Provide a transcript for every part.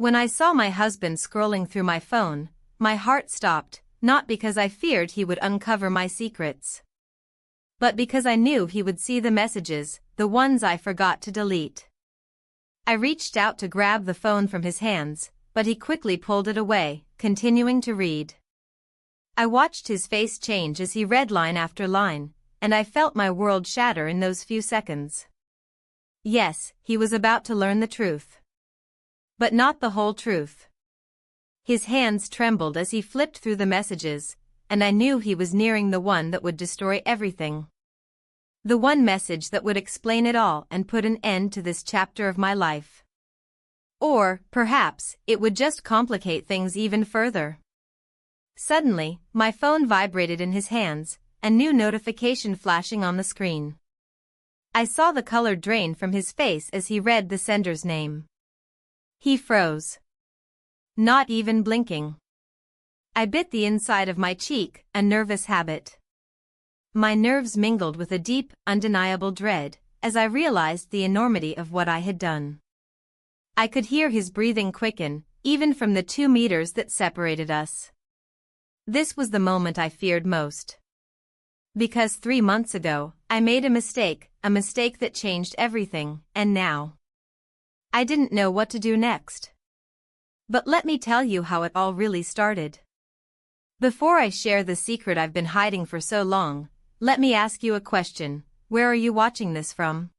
When I saw my husband scrolling through my phone, my heart stopped, not because I feared he would uncover my secrets, but because I knew he would see the messages, the ones I forgot to delete. I reached out to grab the phone from his hands, but he quickly pulled it away, continuing to read. I watched his face change as he read line after line, and I felt my world shatter in those few seconds. Yes, he was about to learn the truth. But not the whole truth. His hands trembled as he flipped through the messages, and I knew he was nearing the one that would destroy everything. The one message that would explain it all and put an end to this chapter of my life. Or, perhaps, it would just complicate things even further. Suddenly, my phone vibrated in his hands, a new notification flashing on the screen. I saw the color drain from his face as he read the sender's name. He froze. Not even blinking. I bit the inside of my cheek, a nervous habit. My nerves mingled with a deep, undeniable dread, as I realized the enormity of what I had done. I could hear his breathing quicken, even from the 2 meters that separated us. This was the moment I feared most. Because 3 months ago, I made a mistake that changed everything, and now I didn't know what to do next. But let me tell you how it all really started. Before I share the secret I've been hiding for so long, let me ask you a question. Where are you watching this from?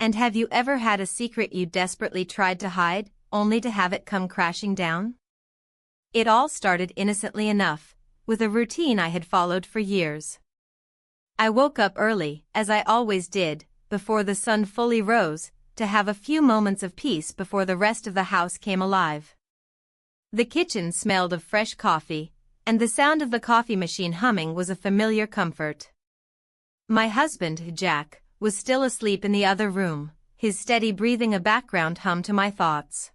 And have you ever had a secret you desperately tried to hide, only to have it come crashing down? It all started innocently enough, with a routine I had followed for years. I woke up early, as I always did, before the sun fully rose, to have a few moments of peace before the rest of the house came alive. The kitchen smelled of fresh coffee, and the sound of the coffee machine humming was a familiar comfort. My husband, Jack, was still asleep in the other room, his steady breathing a background hum to my thoughts.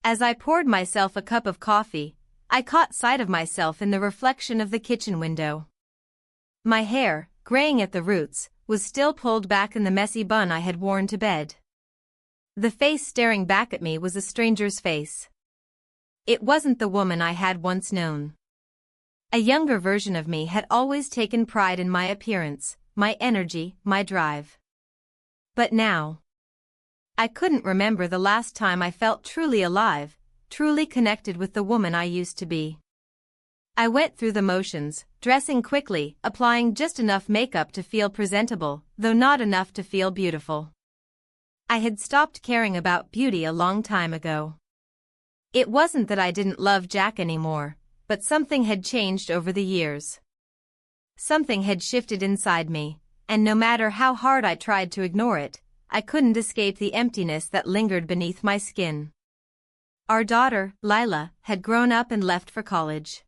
As I poured myself a cup of coffee, I caught sight of myself in the reflection of the kitchen window. My hair, graying at the roots, was still pulled back in the messy bun I had worn to bed. The face staring back at me was a stranger's face. It wasn't the woman I had once known. A younger version of me had always taken pride in my appearance, my energy, my drive. But now, I couldn't remember the last time I felt truly alive, truly connected with the woman I used to be. I went through the motions, dressing quickly, applying just enough makeup to feel presentable, though not enough to feel beautiful. I had stopped caring about beauty a long time ago. It wasn't that I didn't love Jack anymore, but something had changed over the years. Something had shifted inside me, and no matter how hard I tried to ignore it, I couldn't escape the emptiness that lingered beneath my skin. Our daughter, Lila, had grown up and left for college.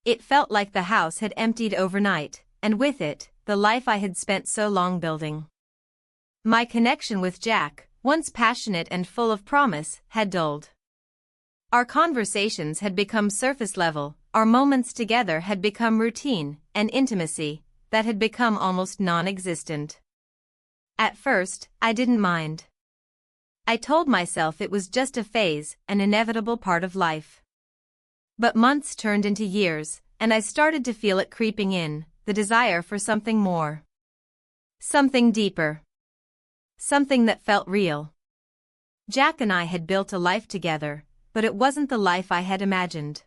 It felt like the house had emptied overnight, and with it, the life I had spent so long building. My connection with Jack, once passionate and full of promise, had dulled. Our conversations had become surface level, our moments together had become routine, and intimacy, that had become almost non-existent. At first, I didn't mind. I told myself it was just a phase, an inevitable part of life. But months turned into years, and I started to feel it creeping in, the desire for something more. Something deeper. Something that felt real. Jack and I had built a life together, but it wasn't the life I had imagined.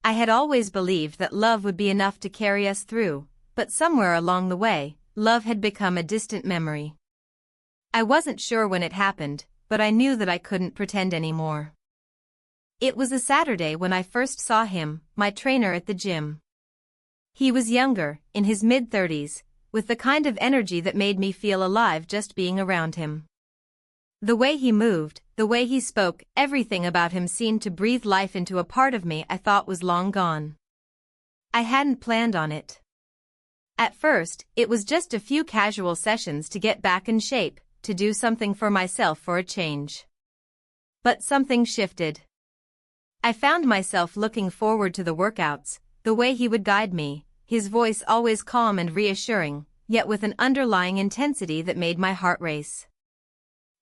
I had always believed that love would be enough to carry us through, but somewhere along the way, love had become a distant memory. I wasn't sure when it happened, but I knew that I couldn't pretend anymore. It was a Saturday when I first saw him, my trainer at the gym. He was younger, in his mid-30s, with the kind of energy that made me feel alive just being around him. The way he moved, the way he spoke, everything about him seemed to breathe life into a part of me I thought was long gone. I hadn't planned on it. At first, it was just a few casual sessions to get back in shape, to do something for myself for a change. But something shifted. I found myself looking forward to the workouts, the way he would guide me, his voice always calm and reassuring, yet with an underlying intensity that made my heart race.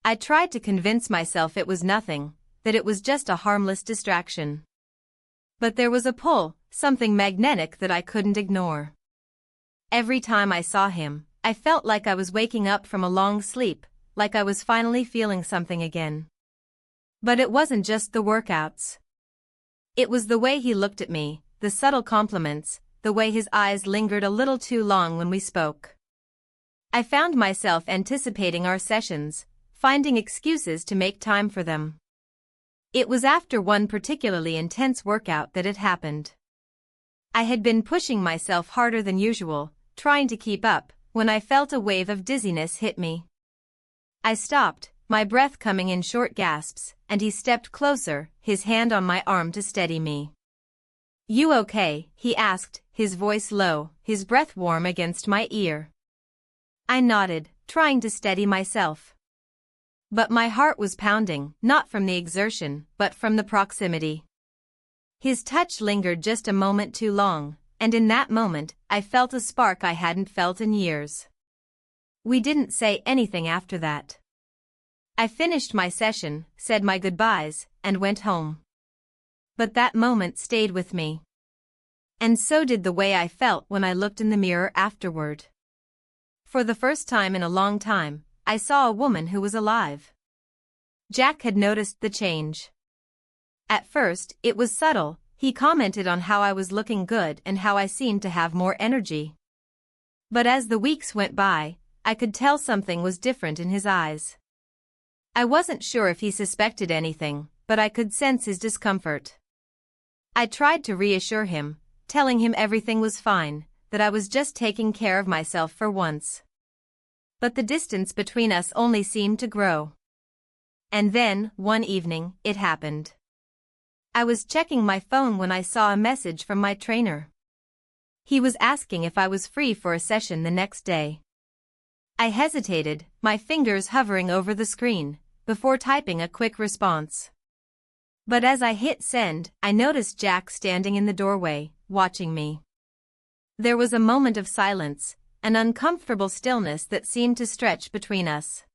I tried to convince myself it was nothing, that it was just a harmless distraction. But there was a pull, something magnetic that I couldn't ignore. Every time I saw him, I felt like I was waking up from a long sleep, like I was finally feeling something again. But it wasn't just the workouts. It was the way he looked at me, the subtle compliments, the way his eyes lingered a little too long when we spoke. I found myself anticipating our sessions, finding excuses to make time for them. It was after one particularly intense workout that it happened. I had been pushing myself harder than usual, trying to keep up, when I felt a wave of dizziness hit me. I stopped, my breath coming in short gasps, and he stepped closer, his hand on my arm to steady me. "You okay?" he asked, his voice low, his breath warm against my ear. I nodded, trying to steady myself. But my heart was pounding, not from the exertion, but from the proximity. His touch lingered just a moment too long, and in that moment, I felt a spark I hadn't felt in years. We didn't say anything after that. I finished my session, said my goodbyes, and went home. But that moment stayed with me. And so did the way I felt when I looked in the mirror afterward. For the first time in a long time, I saw a woman who was alive. Jack had noticed the change. At first, it was subtle. He commented on how I was looking good and how I seemed to have more energy. But as the weeks went by, I could tell something was different in his eyes. I wasn't sure if he suspected anything, but I could sense his discomfort. I tried to reassure him, telling him everything was fine, that I was just taking care of myself for once. But the distance between us only seemed to grow. And then, one evening, it happened. I was checking my phone when I saw a message from my trainer. He was asking if I was free for a session the next day. I hesitated, my fingers hovering over the screen, before typing a quick response. But as I hit send, I noticed Jack standing in the doorway, watching me. There was a moment of silence, an uncomfortable stillness that seemed to stretch between us.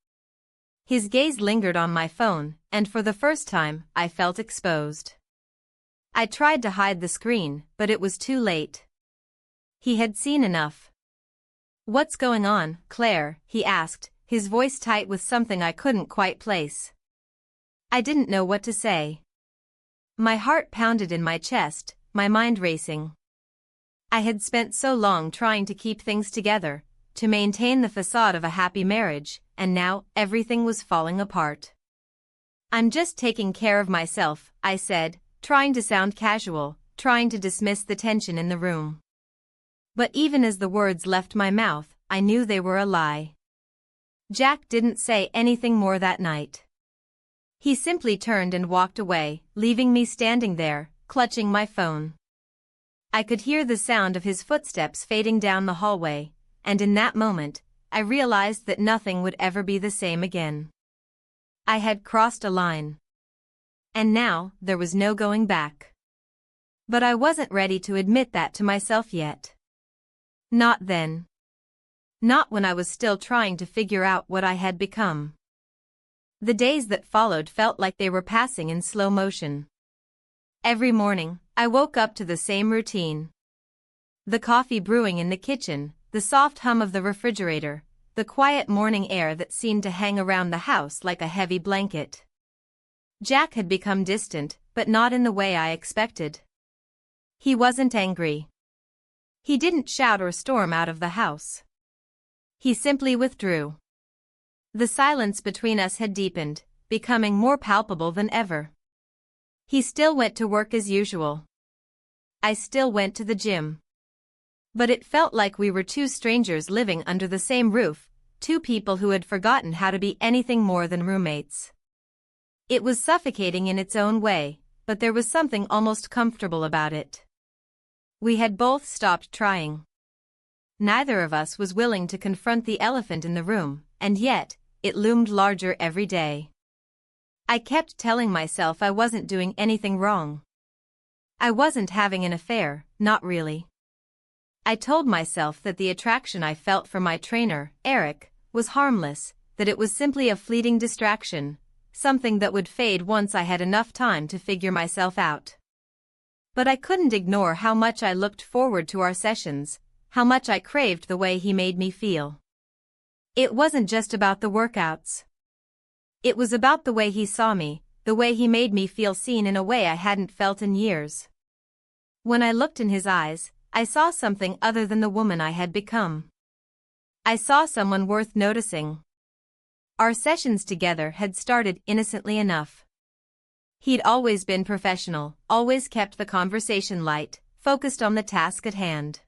His gaze lingered on my phone, and for the first time, I felt exposed. I tried to hide the screen, but it was too late. He had seen enough. "What's going on, Claire?" he asked, his voice tight with something I couldn't quite place. I didn't know what to say. My heart pounded in my chest, my mind racing. I had spent so long trying to keep things together, to maintain the facade of a happy marriage, and now everything was falling apart. "I'm just taking care of myself," I said, trying to sound casual, trying to dismiss the tension in the room. But even as the words left my mouth, I knew they were a lie. Jack didn't say anything more that night. He simply turned and walked away, leaving me standing there, clutching my phone. I could hear the sound of his footsteps fading down the hallway, and in that moment, I realized that nothing would ever be the same again. I had crossed a line. And now, there was no going back. But I wasn't ready to admit that to myself yet. Not then. Not when I was still trying to figure out what I had become. The days that followed felt like they were passing in slow motion. Every morning, I woke up to the same routine. The coffee brewing in the kitchen, the soft hum of the refrigerator, the quiet morning air that seemed to hang around the house like a heavy blanket. Jack had become distant, but not in the way I expected. He wasn't angry. He didn't shout or storm out of the house. He simply withdrew. The silence between us had deepened, becoming more palpable than ever. He still went to work as usual. I still went to the gym. But it felt like we were two strangers living under the same roof, two people who had forgotten how to be anything more than roommates. It was suffocating in its own way, but there was something almost comfortable about it. We had both stopped trying. Neither of us was willing to confront the elephant in the room, and yet, it loomed larger every day. I kept telling myself I wasn't doing anything wrong. I wasn't having an affair, not really. I told myself that the attraction I felt for my trainer, Eric, was harmless, that it was simply a fleeting distraction, something that would fade once I had enough time to figure myself out. But I couldn't ignore how much I looked forward to our sessions, how much I craved the way he made me feel. It wasn't just about the workouts. It was about the way he saw me, the way he made me feel seen in a way I hadn't felt in years. When I looked in his eyes, I saw something other than the woman I had become. I saw someone worth noticing. Our sessions together had started innocently enough. He'd always been professional, always kept the conversation light, focused on the task at hand.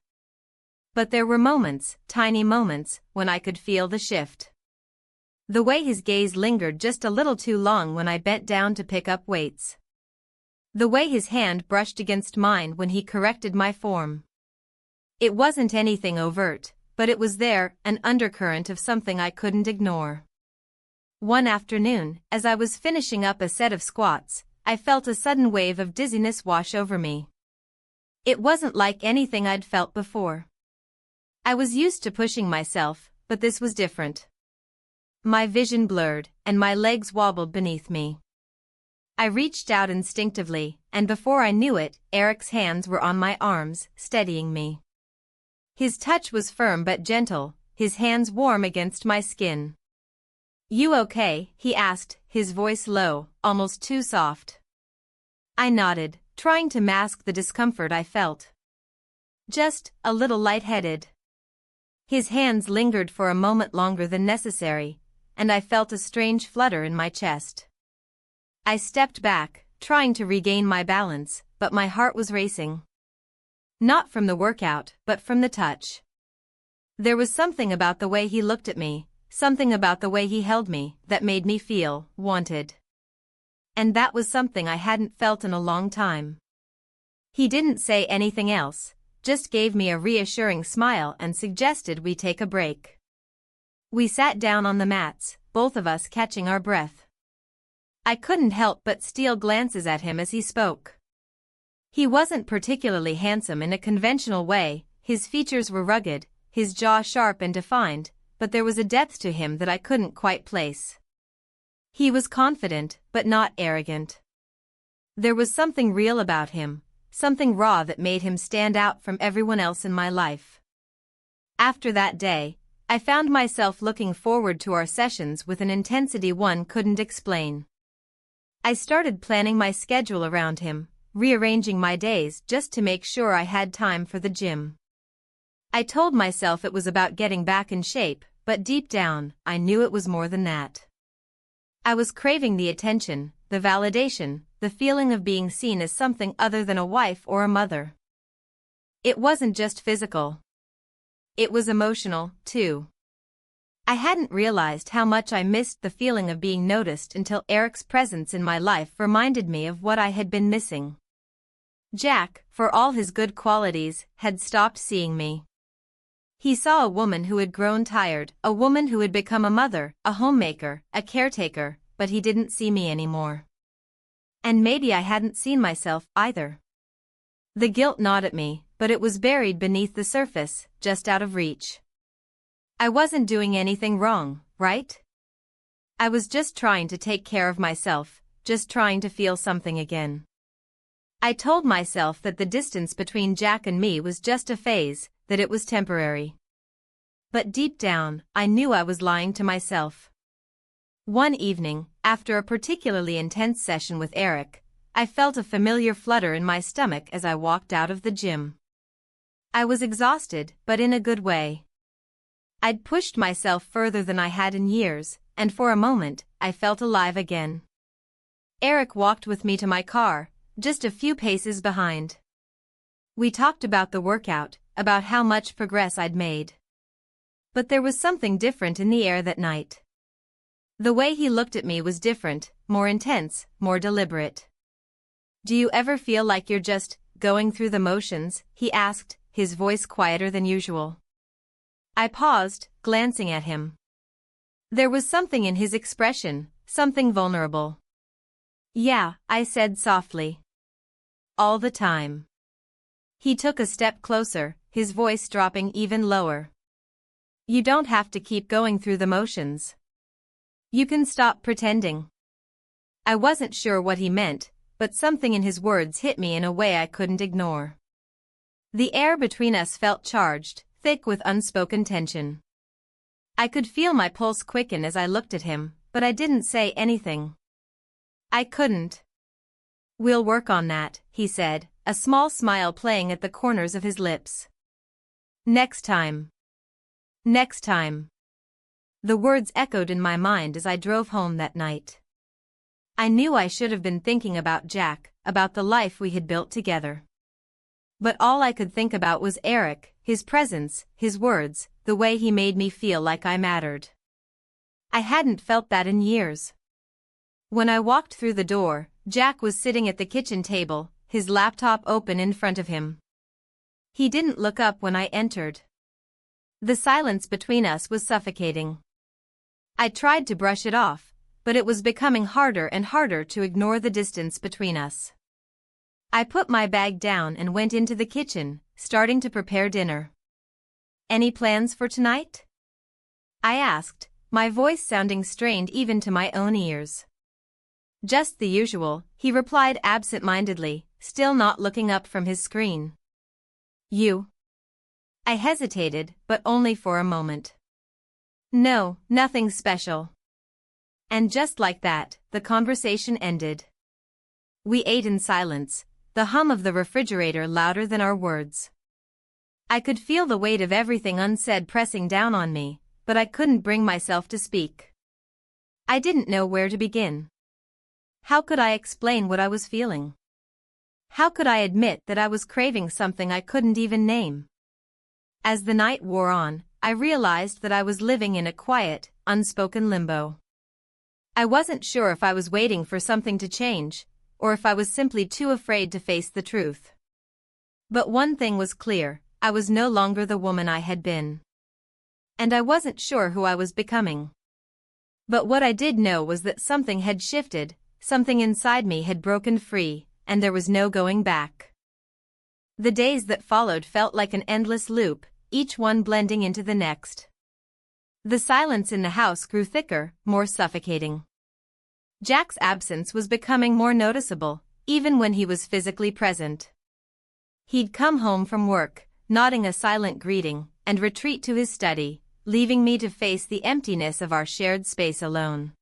But there were moments, tiny moments, when I could feel the shift. The way his gaze lingered just a little too long when I bent down to pick up weights. The way his hand brushed against mine when he corrected my form. It wasn't anything overt, but it was there, an undercurrent of something I couldn't ignore. One afternoon, as I was finishing up a set of squats, I felt a sudden wave of dizziness wash over me. It wasn't like anything I'd felt before. I was used to pushing myself, but this was different. My vision blurred, and my legs wobbled beneath me. I reached out instinctively, and before I knew it, Eric's hands were on my arms, steadying me. His touch was firm but gentle, his hands warm against my skin. "You okay?" he asked, his voice low, almost too soft. I nodded, trying to mask the discomfort I felt. "Just a little lightheaded." His hands lingered for a moment longer than necessary, and I felt a strange flutter in my chest. I stepped back, trying to regain my balance, but my heart was racing. Not from the workout, but from the touch. There was something about the way he looked at me, something about the way he held me, that made me feel wanted. And that was something I hadn't felt in a long time. He didn't say anything else, just gave me a reassuring smile and suggested we take a break. We sat down on the mats, both of us catching our breath. I couldn't help but steal glances at him as he spoke. He wasn't particularly handsome in a conventional way, his features were rugged, his jaw sharp and defined, but there was a depth to him that I couldn't quite place. He was confident, but not arrogant. There was something real about him, something raw that made him stand out from everyone else in my life. After that day, I found myself looking forward to our sessions with an intensity one couldn't explain. I started planning my schedule around him, rearranging my days just to make sure I had time for the gym. I told myself it was about getting back in shape, but deep down, I knew it was more than that. I was craving the attention, the validation, the feeling of being seen as something other than a wife or a mother. It wasn't just physical. It was emotional, too. I hadn't realized how much I missed the feeling of being noticed until Eric's presence in my life reminded me of what I had been missing. Jack, for all his good qualities, had stopped seeing me. He saw a woman who had grown tired, a woman who had become a mother, a homemaker, a caretaker, but he didn't see me anymore. And maybe I hadn't seen myself either. The guilt gnawed at me, but it was buried beneath the surface, just out of reach. I wasn't doing anything wrong, right? I was just trying to take care of myself, just trying to feel something again. I told myself that the distance between Jack and me was just a phase, that it was temporary. But deep down, I knew I was lying to myself. One evening, after a particularly intense session with Eric, I felt a familiar flutter in my stomach as I walked out of the gym. I was exhausted, but in a good way. I'd pushed myself further than I had in years, and for a moment, I felt alive again. Eric walked with me to my car, just a few paces behind. We talked about the workout, about how much progress I'd made. But there was something different in the air that night. The way he looked at me was different, more intense, more deliberate. "Do you ever feel like you're just going through the motions?" he asked, his voice quieter than usual. I paused, glancing at him. There was something in his expression, something vulnerable. "Yeah," I said softly. "All the time." He took a step closer, his voice dropping even lower. "You don't have to keep going through the motions. You can stop pretending." I wasn't sure what he meant, but something in his words hit me in a way I couldn't ignore. The air between us felt charged, thick with unspoken tension. I could feel my pulse quicken as I looked at him, but I didn't say anything. I couldn't. "We'll work on that," he said, a small smile playing at the corners of his lips. "Next time. Next time." The words echoed in my mind as I drove home that night. I knew I should have been thinking about Jack, about the life we had built together. But all I could think about was Eric, his presence, his words, the way he made me feel like I mattered. I hadn't felt that in years. When I walked through the door, Jack was sitting at the kitchen table, his laptop open in front of him. He didn't look up when I entered. The silence between us was suffocating. I tried to brush it off, but it was becoming harder and harder to ignore the distance between us. I put my bag down and went into the kitchen, starting to prepare dinner. "Any plans for tonight?" I asked, my voice sounding strained even to my own ears. "Just the usual," he replied absent-mindedly, still not looking up from his screen. "You?" I hesitated, but only for a moment. "No, nothing special." And just like that, the conversation ended. We ate in silence, the hum of the refrigerator louder than our words. I could feel the weight of everything unsaid pressing down on me, but I couldn't bring myself to speak. I didn't know where to begin. How could I explain what I was feeling? How could I admit that I was craving something I couldn't even name? As the night wore on, I realized that I was living in a quiet, unspoken limbo. I wasn't sure if I was waiting for something to change, or if I was simply too afraid to face the truth. But one thing was clear, I was no longer the woman I had been. And I wasn't sure who I was becoming. But what I did know was that something had shifted, something inside me had broken free, and there was no going back. The days that followed felt like an endless loop, each one blending into the next. The silence in the house grew thicker, more suffocating. Jack's absence was becoming more noticeable, even when he was physically present. He'd come home from work, nodding a silent greeting, and retreat to his study, leaving me to face the emptiness of our shared space alone.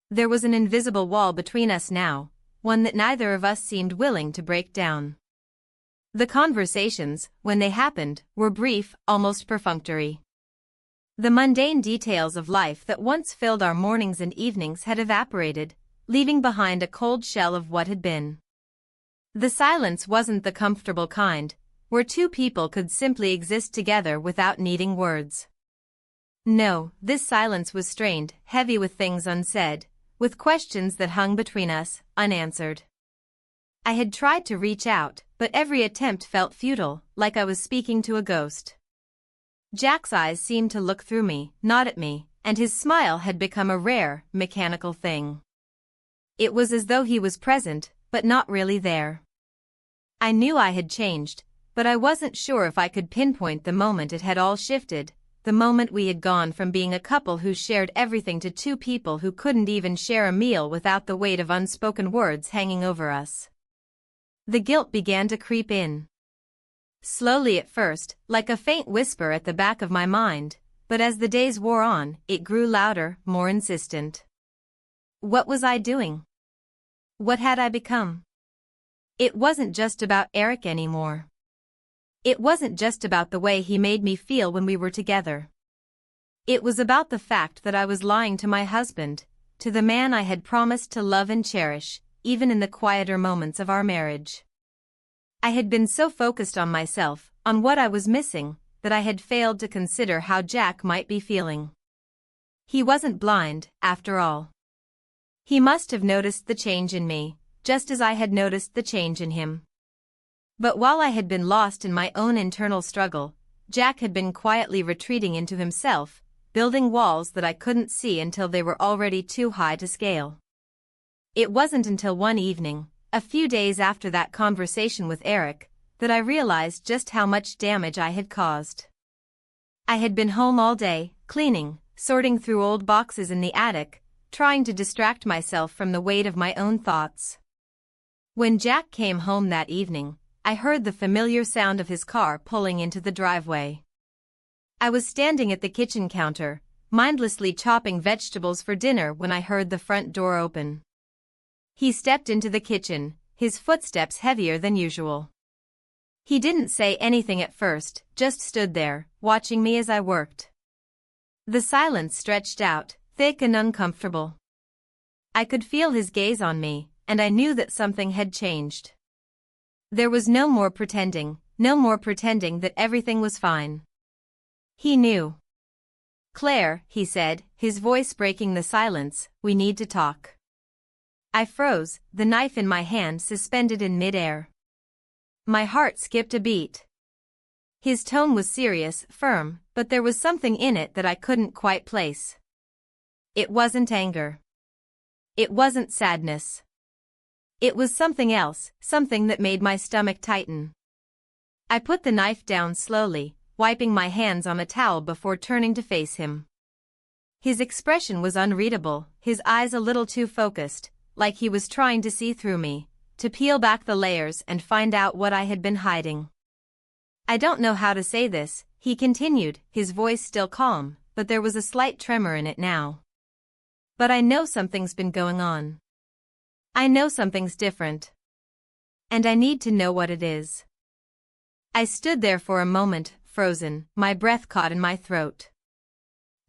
There was an invisible wall between us now, one that neither of us seemed willing to break down. The conversations, when they happened, were brief, almost perfunctory. The mundane details of life that once filled our mornings and evenings had evaporated, leaving behind a cold shell of what had been. The silence wasn't the comfortable kind, where two people could simply exist together without needing words. No, this silence was strained, heavy with things unsaid, with questions that hung between us, unanswered. I had tried to reach out, but every attempt felt futile, like I was speaking to a ghost. Jack's eyes seemed to look through me, not at me, and his smile had become a rare, mechanical thing. It was as though he was present, but not really there. I knew I had changed, but I wasn't sure if I could pinpoint the moment it had all shifted, the moment we had gone from being a couple who shared everything to two people who couldn't even share a meal without the weight of unspoken words hanging over us. The guilt began to creep in. Slowly at first, like a faint whisper at the back of my mind, but as the days wore on, it grew louder, more insistent. What was I doing? What had I become? It wasn't just about Eric anymore. It wasn't just about the way he made me feel when we were together. It was about the fact that I was lying to my husband, to the man I had promised to love and cherish, even in the quieter moments of our marriage. I had been so focused on myself, on what I was missing, that I had failed to consider how Jack might be feeling. He wasn't blind, after all. He must have noticed the change in me, just as I had noticed the change in him. But while I had been lost in my own internal struggle, Jack had been quietly retreating into himself, building walls that I couldn't see until they were already too high to scale. It wasn't until one evening, a few days after that conversation with Eric, that I realized just how much damage I had caused. I had been home all day, cleaning, sorting through old boxes in the attic, trying to distract myself from the weight of my own thoughts. When Jack came home that evening, I heard the familiar sound of his car pulling into the driveway. I was standing at the kitchen counter, mindlessly chopping vegetables for dinner when I heard the front door open. He stepped into the kitchen, his footsteps heavier than usual. He didn't say anything at first, just stood there, watching me as I worked. The silence stretched out, thick and uncomfortable. I could feel his gaze on me, and I knew that something had changed. There was no more pretending that everything was fine. He knew. "Claire," he said, his voice breaking the silence, "we need to talk." I froze, the knife in my hand suspended in mid-air. My heart skipped a beat. His tone was serious, firm, but there was something in it that I couldn't quite place. It wasn't anger. It wasn't sadness. It was something else, something that made my stomach tighten. I put the knife down slowly, wiping my hands on a towel before turning to face him. His expression was unreadable, his eyes a little too focused, like he was trying to see through me, to peel back the layers and find out what I had been hiding. "I don't know how to say this," he continued, his voice still calm, but there was a slight tremor in it now. "But I know something's been going on. I know something's different. And I need to know what it is." I stood there for a moment, frozen, my breath caught in my throat.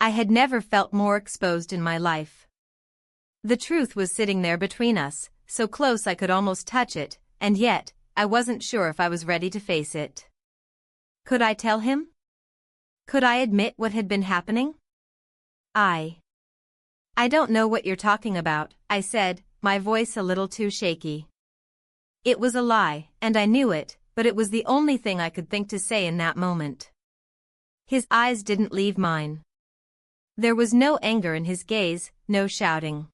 I had never felt more exposed in my life. The truth was sitting there between us, so close I could almost touch it, and yet, I wasn't sure if I was ready to face it. Could I tell him? Could I admit what had been happening? I don't know what you're talking about," I said, my voice a little too shaky. It was a lie, and I knew it, but it was the only thing I could think to say in that moment. His eyes didn't leave mine. There was no anger in his gaze, no shouting.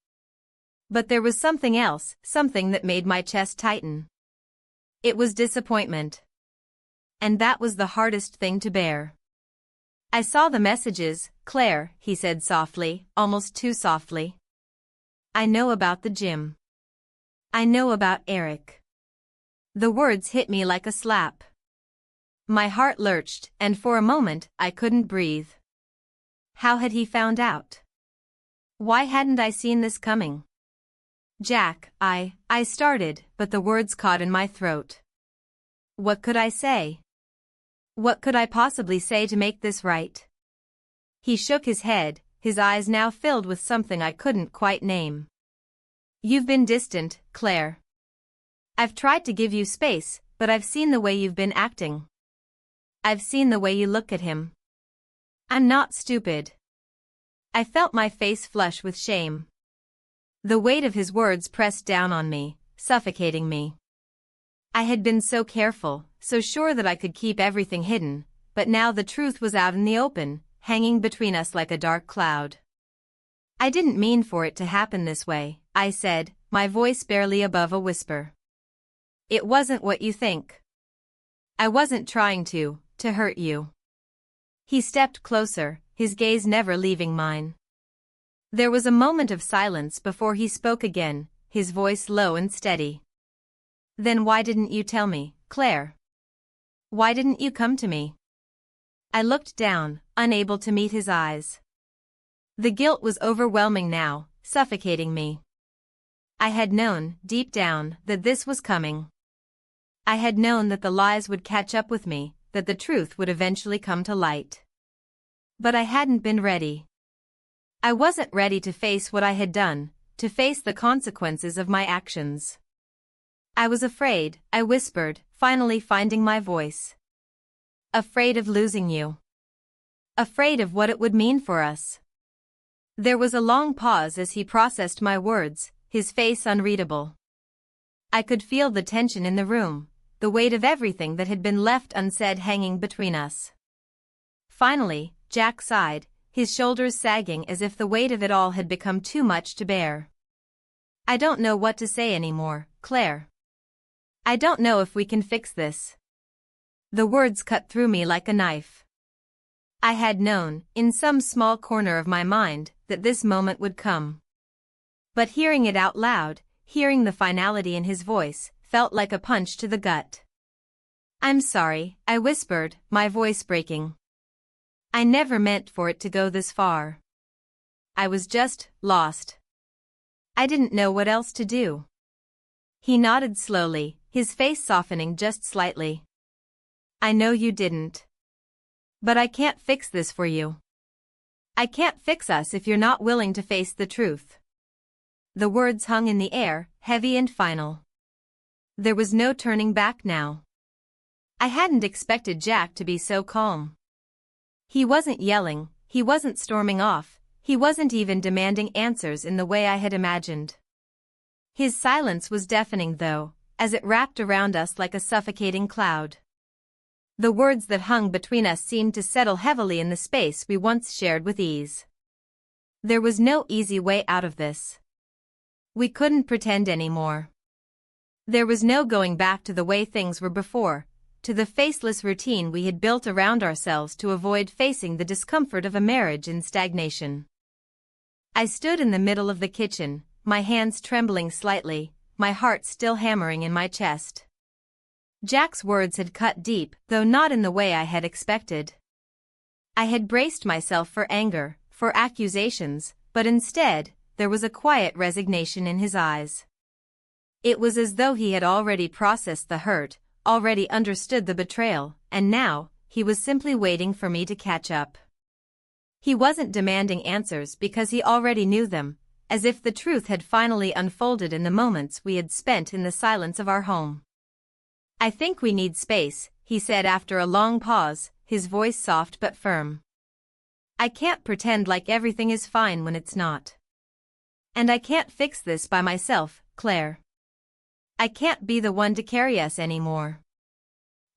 But there was something else, something that made my chest tighten. It was disappointment. And that was the hardest thing to bear. "I saw the messages, Claire," he said softly, almost too softly. "I know about the gym. I know about Eric." The words hit me like a slap. My heart lurched, and for a moment, I couldn't breathe. How had he found out? Why hadn't I seen this coming? "Jack, I started," but the words caught in my throat. What could I say? What could I possibly say to make this right? He shook his head, his eyes now filled with something I couldn't quite name. "You've been distant, Claire. I've tried to give you space, but I've seen the way you've been acting. I've seen the way you look at him. I'm not stupid." I felt my face flush with shame. The weight of his words pressed down on me, suffocating me. I had been so careful, so sure that I could keep everything hidden, but now the truth was out in the open, hanging between us like a dark cloud. "I didn't mean for it to happen this way," I said, my voice barely above a whisper. "It wasn't what you think. I wasn't trying to hurt you." He stepped closer, his gaze never leaving mine. There was a moment of silence before he spoke again, his voice low and steady. "Then why didn't you tell me, Claire? Why didn't you come to me?" I looked down, unable to meet his eyes. The guilt was overwhelming now, suffocating me. I had known, deep down, that this was coming. I had known that the lies would catch up with me, that the truth would eventually come to light. But I hadn't been ready. I wasn't ready to face what I had done, to face the consequences of my actions. I was afraid, I whispered, finally finding my voice. "Afraid of losing you. Afraid of what it would mean for us." There was a long pause as he processed my words, his face unreadable. I could feel the tension in the room, the weight of everything that had been left unsaid hanging between us. Finally, Jack sighed, his shoulders sagging as if the weight of it all had become too much to bear. "I don't know what to say anymore, Claire. I don't know if we can fix this." The words cut through me like a knife. I had known, in some small corner of my mind, that this moment would come. But hearing it out loud, hearing the finality in his voice, felt like a punch to the gut. "I'm sorry," I whispered, my voice breaking. "I never meant for it to go this far. I was just lost. I didn't know what else to do." He nodded slowly, his face softening just slightly. "I know you didn't. But I can't fix this for you. I can't fix us if you're not willing to face the truth." The words hung in the air, heavy and final. There was no turning back now. I hadn't expected Jack to be so calm. He wasn't yelling, he wasn't storming off, he wasn't even demanding answers in the way I had imagined. His silence was deafening though, as it wrapped around us like a suffocating cloud. The words that hung between us seemed to settle heavily in the space we once shared with ease. There was no easy way out of this. We couldn't pretend anymore. There was no going back to the way things were before, to the faceless routine we had built around ourselves to avoid facing the discomfort of a marriage in stagnation. I stood in the middle of the kitchen, my hands trembling slightly, my heart still hammering in my chest. Jack's words had cut deep, though not in the way I had expected. I had braced myself for anger, for accusations, but instead, there was a quiet resignation in his eyes. It was as though he had already processed the hurt, already understood the betrayal, and now, he was simply waiting for me to catch up. He wasn't demanding answers because he already knew them, as if the truth had finally unfolded in the moments we had spent in the silence of our home. "I think we need space," he said after a long pause, his voice soft but firm. "I can't pretend like everything is fine when it's not. And I can't fix this by myself, Claire. I can't be the one to carry us anymore."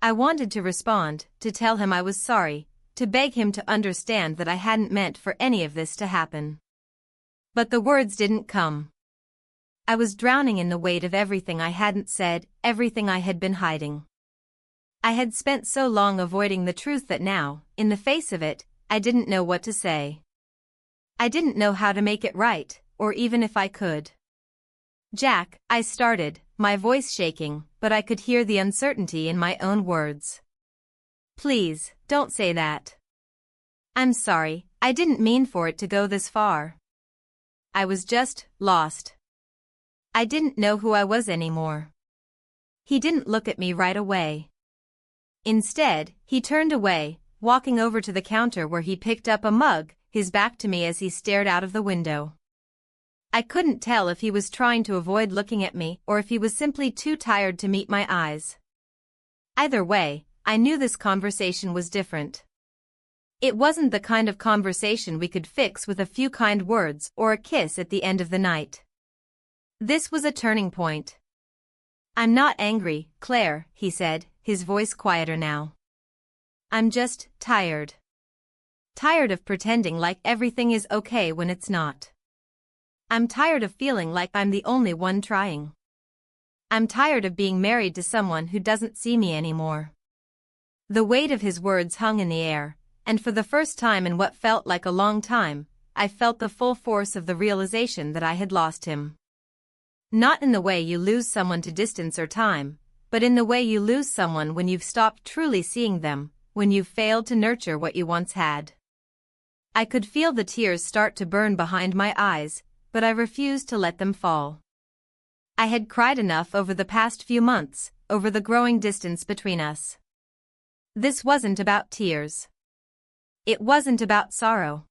I wanted to respond, to tell him I was sorry, to beg him to understand that I hadn't meant for any of this to happen. But the words didn't come. I was drowning in the weight of everything I hadn't said, everything I had been hiding. I had spent so long avoiding the truth that now, in the face of it, I didn't know what to say. I didn't know how to make it right, or even if I could. "Jack," I started, my voice shaking, but I could hear the uncertainty in my own words. "Please, don't say that. I'm sorry, I didn't mean for it to go this far. I was just lost. I didn't know who I was anymore." He didn't look at me right away. Instead, he turned away, walking over to the counter where he picked up a mug, his back to me as he stared out of the window. I couldn't tell if he was trying to avoid looking at me or if he was simply too tired to meet my eyes. Either way, I knew this conversation was different. It wasn't the kind of conversation we could fix with a few kind words or a kiss at the end of the night. This was a turning point. "I'm not angry, Claire," he said, his voice quieter now. "I'm just tired. Tired of pretending like everything is okay when it's not. I'm tired of feeling like I'm the only one trying. I'm tired of being married to someone who doesn't see me anymore." The weight of his words hung in the air, and for the first time in what felt like a long time, I felt the full force of the realization that I had lost him. Not in the way you lose someone to distance or time, but in the way you lose someone when you've stopped truly seeing them, when you've failed to nurture what you once had. I could feel the tears start to burn behind my eyes, but I refused to let them fall. I had cried enough over the past few months, over the growing distance between us. This wasn't about tears. It wasn't about sorrow.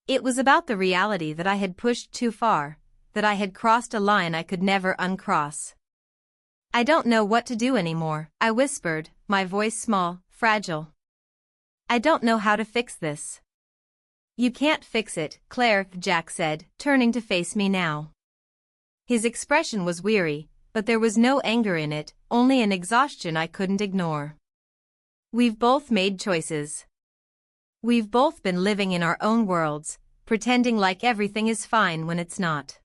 It was about the reality that I had pushed too far, that I had crossed a line I could never uncross. "I don't know what to do anymore," I whispered, my voice small, fragile. "I don't know how to fix this." "You can't fix it, Claire," Jack said, turning to face me now. His expression was weary, but there was no anger in it, only an exhaustion I couldn't ignore. "We've both made choices. We've both been living in our own worlds, pretending like everything is fine when it's not.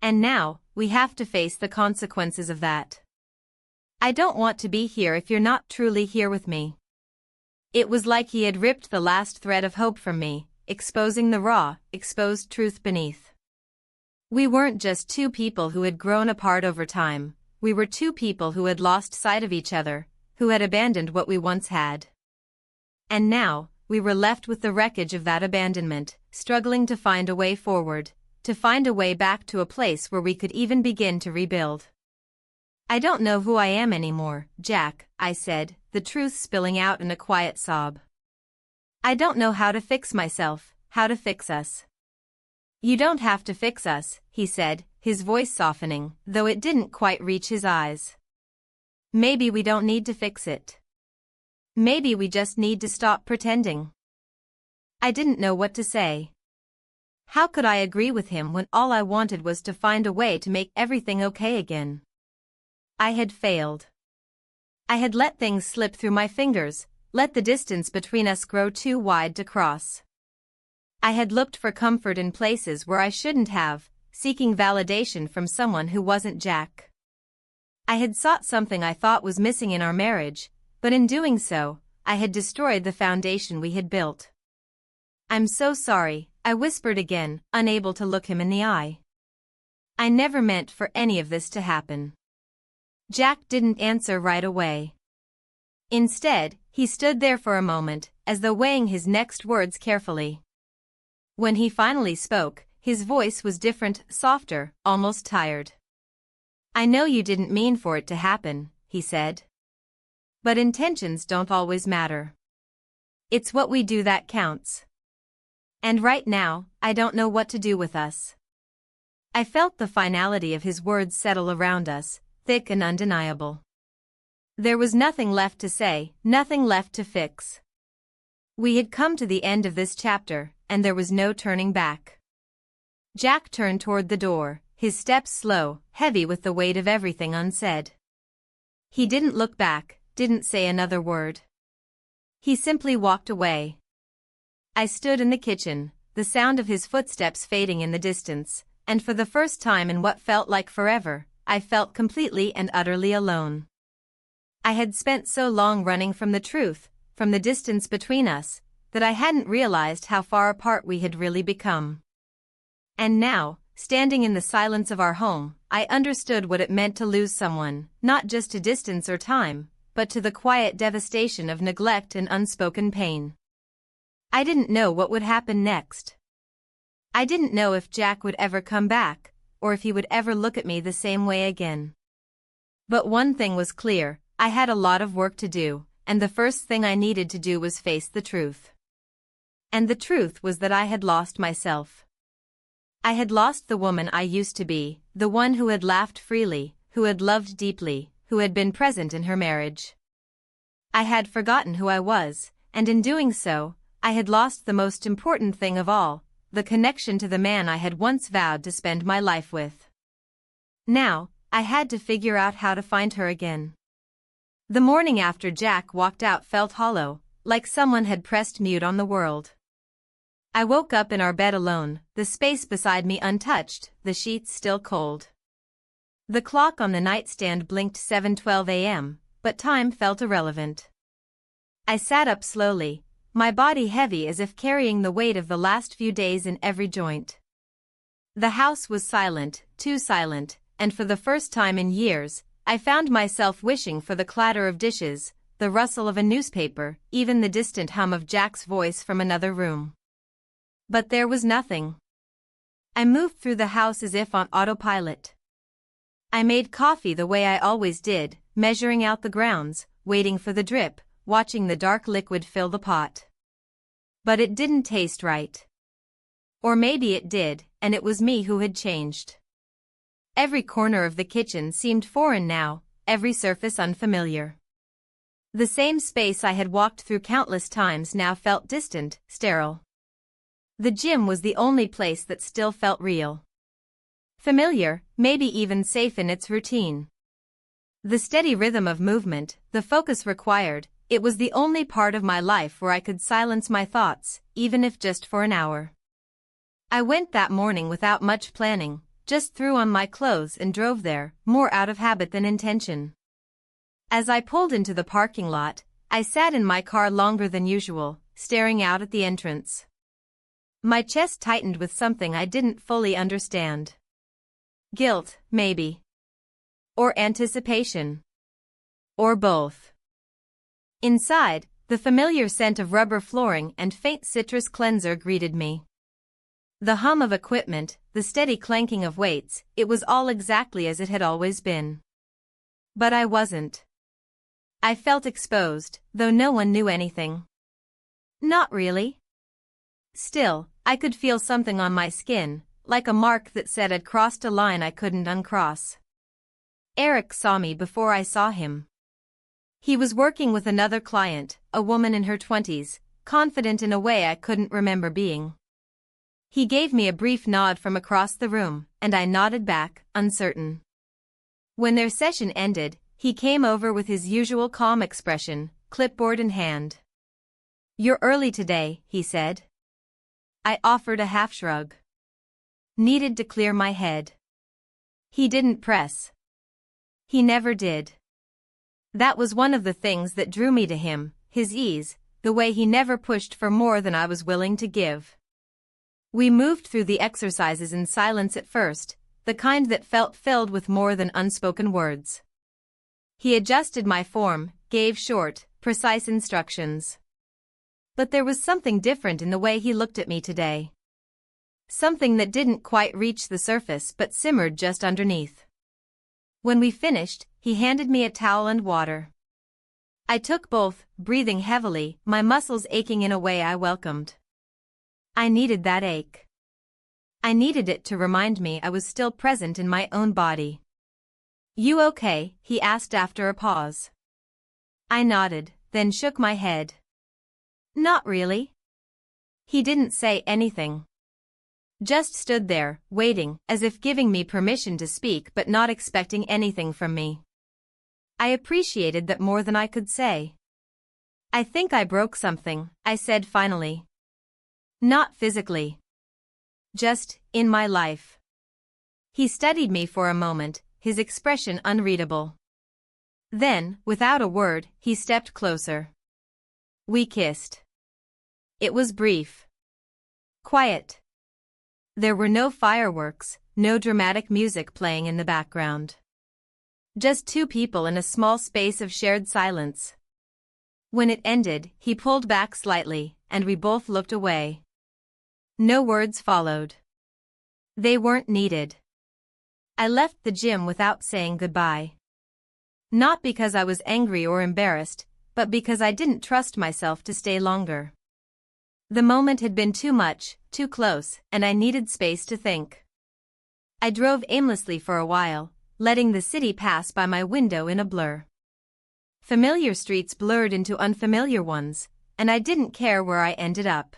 And now, we have to face the consequences of that. I don't want to be here if you're not truly here with me." It was like he had ripped the last thread of hope from me, exposing the raw, exposed truth beneath. We weren't just two people who had grown apart over time, we were two people who had lost sight of each other, who had abandoned what we once had. And now, we were left with the wreckage of that abandonment, struggling to find a way forward, to find a way back to a place where we could even begin to rebuild. I don't know who I am anymore, Jack, I said, the truth spilling out in a quiet sob. I don't know how to fix myself, how to fix us. You don't have to fix us, he said, his voice softening, though it didn't quite reach his eyes. Maybe we don't need to fix it. Maybe we just need to stop pretending. I didn't know what to say. How could I agree with him when all I wanted was to find a way to make everything okay again? I had failed. I had let things slip through my fingers, let the distance between us grow too wide to cross. I had looked for comfort in places where I shouldn't have, seeking validation from someone who wasn't Jack. I had sought something I thought was missing in our marriage, but in doing so, I had destroyed the foundation we had built. I'm so sorry, I whispered again, unable to look him in the eye. I never meant for any of this to happen. Jack didn't answer right away. Instead, he stood there for a moment, as though weighing his next words carefully. When he finally spoke, his voice was different, softer, almost tired. I know you didn't mean for it to happen, he said. But intentions don't always matter. It's what we do that counts. And right now, I don't know what to do with us. I felt the finality of his words settle around us, thick and undeniable. There was nothing left to say, nothing left to fix. We had come to the end of this chapter, and there was no turning back. Jack turned toward the door, his steps slow, heavy with the weight of everything unsaid. He didn't look back, didn't say another word. He simply walked away. I stood in the kitchen, the sound of his footsteps fading in the distance, and for the first time in what felt like forever, I felt completely and utterly alone. I had spent so long running from the truth, from the distance between us, that I hadn't realized how far apart we had really become. And now, standing in the silence of our home, I understood what it meant to lose someone, not just to distance or time, but to the quiet devastation of neglect and unspoken pain. I didn't know what would happen next. I didn't know if Jack would ever come back, or if he would ever look at me the same way again. But one thing was clear, I had a lot of work to do, and the first thing I needed to do was face the truth. And the truth was that I had lost myself. I had lost the woman I used to be, the one who had laughed freely, who had loved deeply, who had been present in her marriage. I had forgotten who I was, and in doing so, I had lost the most important thing of all, the connection to the man I had once vowed to spend my life with. Now, I had to figure out how to find her again. The morning after Jack walked out felt hollow, like someone had pressed mute on the world. I woke up in our bed alone, the space beside me untouched, the sheets still cold. The clock on the nightstand blinked 7:12 a.m., but time felt irrelevant. I sat up slowly, my body heavy as if carrying the weight of the last few days in every joint. The house was silent, too silent, and for the first time in years, I found myself wishing for the clatter of dishes, the rustle of a newspaper, even the distant hum of Jack's voice from another room. But there was nothing. I moved through the house as if on autopilot. I made coffee the way I always did, measuring out the grounds, waiting for the drip, watching the dark liquid fill the pot. But it didn't taste right. Or maybe it did, and it was me who had changed. Every corner of the kitchen seemed foreign now, every surface unfamiliar. The same space I had walked through countless times now felt distant, sterile. The gym was the only place that still felt real. Familiar, maybe even safe in its routine. The steady rhythm of movement, the focus required, it was the only part of my life where I could silence my thoughts, even if just for an hour. I went that morning without much planning, just threw on my clothes and drove there, more out of habit than intention. As I pulled into the parking lot, I sat in my car longer than usual, staring out at the entrance. My chest tightened with something I didn't fully understand. Guilt, maybe. Or anticipation. Or both. Inside, the familiar scent of rubber flooring and faint citrus cleanser greeted me. The hum of equipment, the steady clanking of weights, it was all exactly as it had always been. But I wasn't. I felt exposed, though no one knew anything. Not really. Still, I could feel something on my skin, like a mark that said I'd crossed a line I couldn't uncross. Eric saw me before I saw him. He was working with another client, a woman in her 20s, confident in a way I couldn't remember being. He gave me a brief nod from across the room, and I nodded back, uncertain. When their session ended, he came over with his usual calm expression, clipboard in hand. "You're early today," he said. I offered a half shrug. Needed to clear my head. He didn't press. He never did. That was one of the things that drew me to him, his ease, the way he never pushed for more than I was willing to give. We moved through the exercises in silence at first, the kind that felt filled with more than unspoken words. He adjusted my form, gave short, precise instructions. But there was something different in the way he looked at me today. Something that didn't quite reach the surface but simmered just underneath. When we finished, he handed me a towel and water. I took both, breathing heavily, my muscles aching in a way I welcomed. I needed that ache. I needed it to remind me I was still present in my own body. "You okay?" he asked after a pause. I nodded, then shook my head. "Not really." He didn't say anything. Just stood there, waiting, as if giving me permission to speak but not expecting anything from me. I appreciated that more than I could say. "I think I broke something," I said finally. "Not physically. Just, in my life." He studied me for a moment, his expression unreadable. Then, without a word, he stepped closer. We kissed. It was brief. Quiet. There were no fireworks, no dramatic music playing in the background. Just two people in a small space of shared silence. When it ended, he pulled back slightly, and we both looked away. No words followed. They weren't needed. I left the gym without saying goodbye. Not because I was angry or embarrassed, but because I didn't trust myself to stay longer. The moment had been too much, too close, and I needed space to think. I drove aimlessly for a while, letting the city pass by my window in a blur. Familiar streets blurred into unfamiliar ones, and I didn't care where I ended up.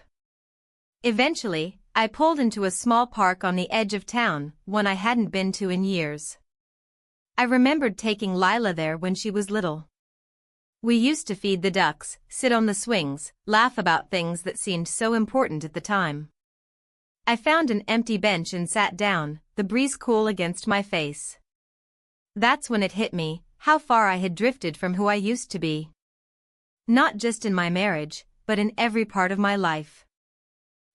Eventually, I pulled into a small park on the edge of town, one I hadn't been to in years. I remembered taking Lila there when she was little. We used to feed the ducks, sit on the swings, laugh about things that seemed so important at the time. I found an empty bench and sat down, the breeze cool against my face. That's when it hit me, how far I had drifted from who I used to be. Not just in my marriage, but in every part of my life.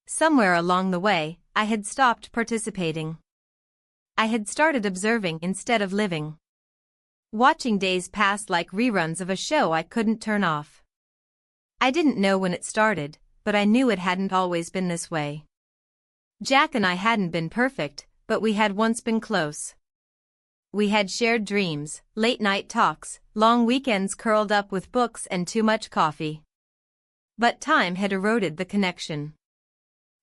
Somewhere along the way, I had stopped participating. I had started observing instead of living. Watching days pass like reruns of a show I couldn't turn off. I didn't know when it started, but I knew it hadn't always been this way. Jack and I hadn't been perfect, but we had once been close. We had shared dreams, late-night talks, long weekends curled up with books and too much coffee. But time had eroded the connection.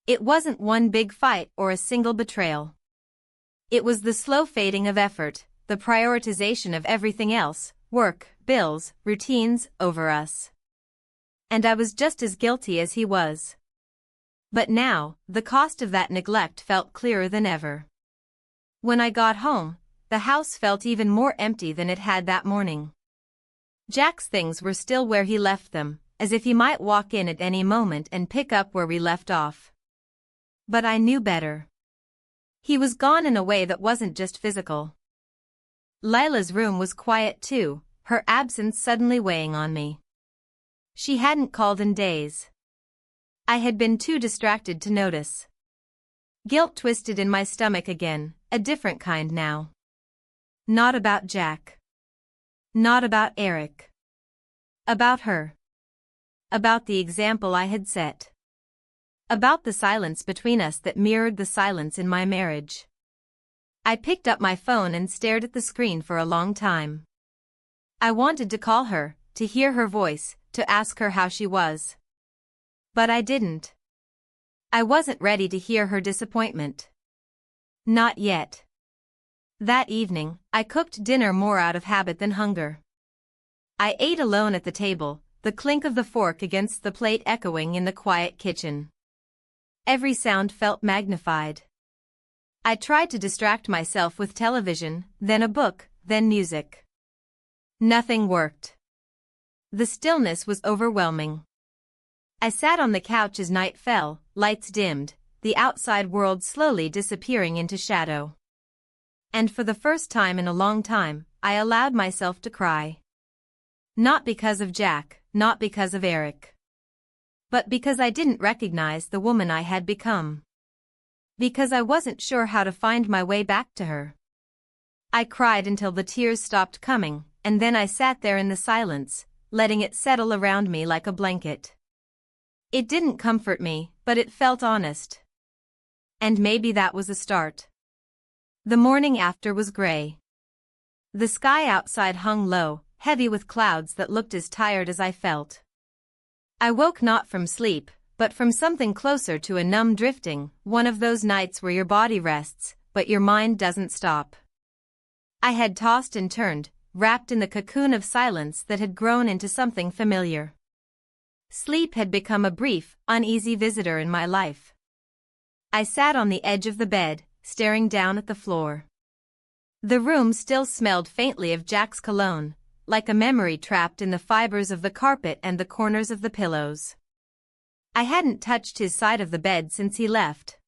It wasn't one big fight or a single betrayal. It was the slow fading of effort, the prioritization of everything else, work, bills, routines, over us. And I was just as guilty as he was. But now, the cost of that neglect felt clearer than ever. When I got home, the house felt even more empty than it had that morning. Jack's things were still where he left them, as if he might walk in at any moment and pick up where we left off. But I knew better. He was gone in a way that wasn't just physical. Lila's room was quiet too, her absence suddenly weighing on me. She hadn't called in days. I had been too distracted to notice. Guilt twisted in my stomach again, a different kind now. Not about Jack. Not about Eric. About her. About the example I had set. About the silence between us that mirrored the silence in my marriage. I picked up my phone and stared at the screen for a long time. I wanted to call her, to hear her voice, to ask her how she was. But I didn't. I wasn't ready to hear her disappointment. Not yet. That evening, I cooked dinner more out of habit than hunger. I ate alone at the table, the clink of the fork against the plate echoing in the quiet kitchen. Every sound felt magnified. I tried to distract myself with television, then a book, then music. Nothing worked. The stillness was overwhelming. I sat on the couch as night fell, lights dimmed, the outside world slowly disappearing into shadow. And for the first time in a long time, I allowed myself to cry. Not because of Jack, not because of Eric. But because I didn't recognize the woman I had become. Because I wasn't sure how to find my way back to her. I cried until the tears stopped coming, and then I sat there in the silence, letting it settle around me like a blanket. It didn't comfort me, but it felt honest. And maybe that was a start. The morning after was gray. The sky outside hung low, heavy with clouds that looked as tired as I felt. I woke not from sleep, but from something closer to a numb drifting, one of those nights where your body rests, but your mind doesn't stop. I had tossed and turned, wrapped in the cocoon of silence that had grown into something familiar. Sleep had become a brief, uneasy visitor in my life. I sat on the edge of the bed, staring down at the floor. The room still smelled faintly of Jack's cologne, like a memory trapped in the fibers of the carpet and the corners of the pillows. I hadn't touched his side of the bed since he left.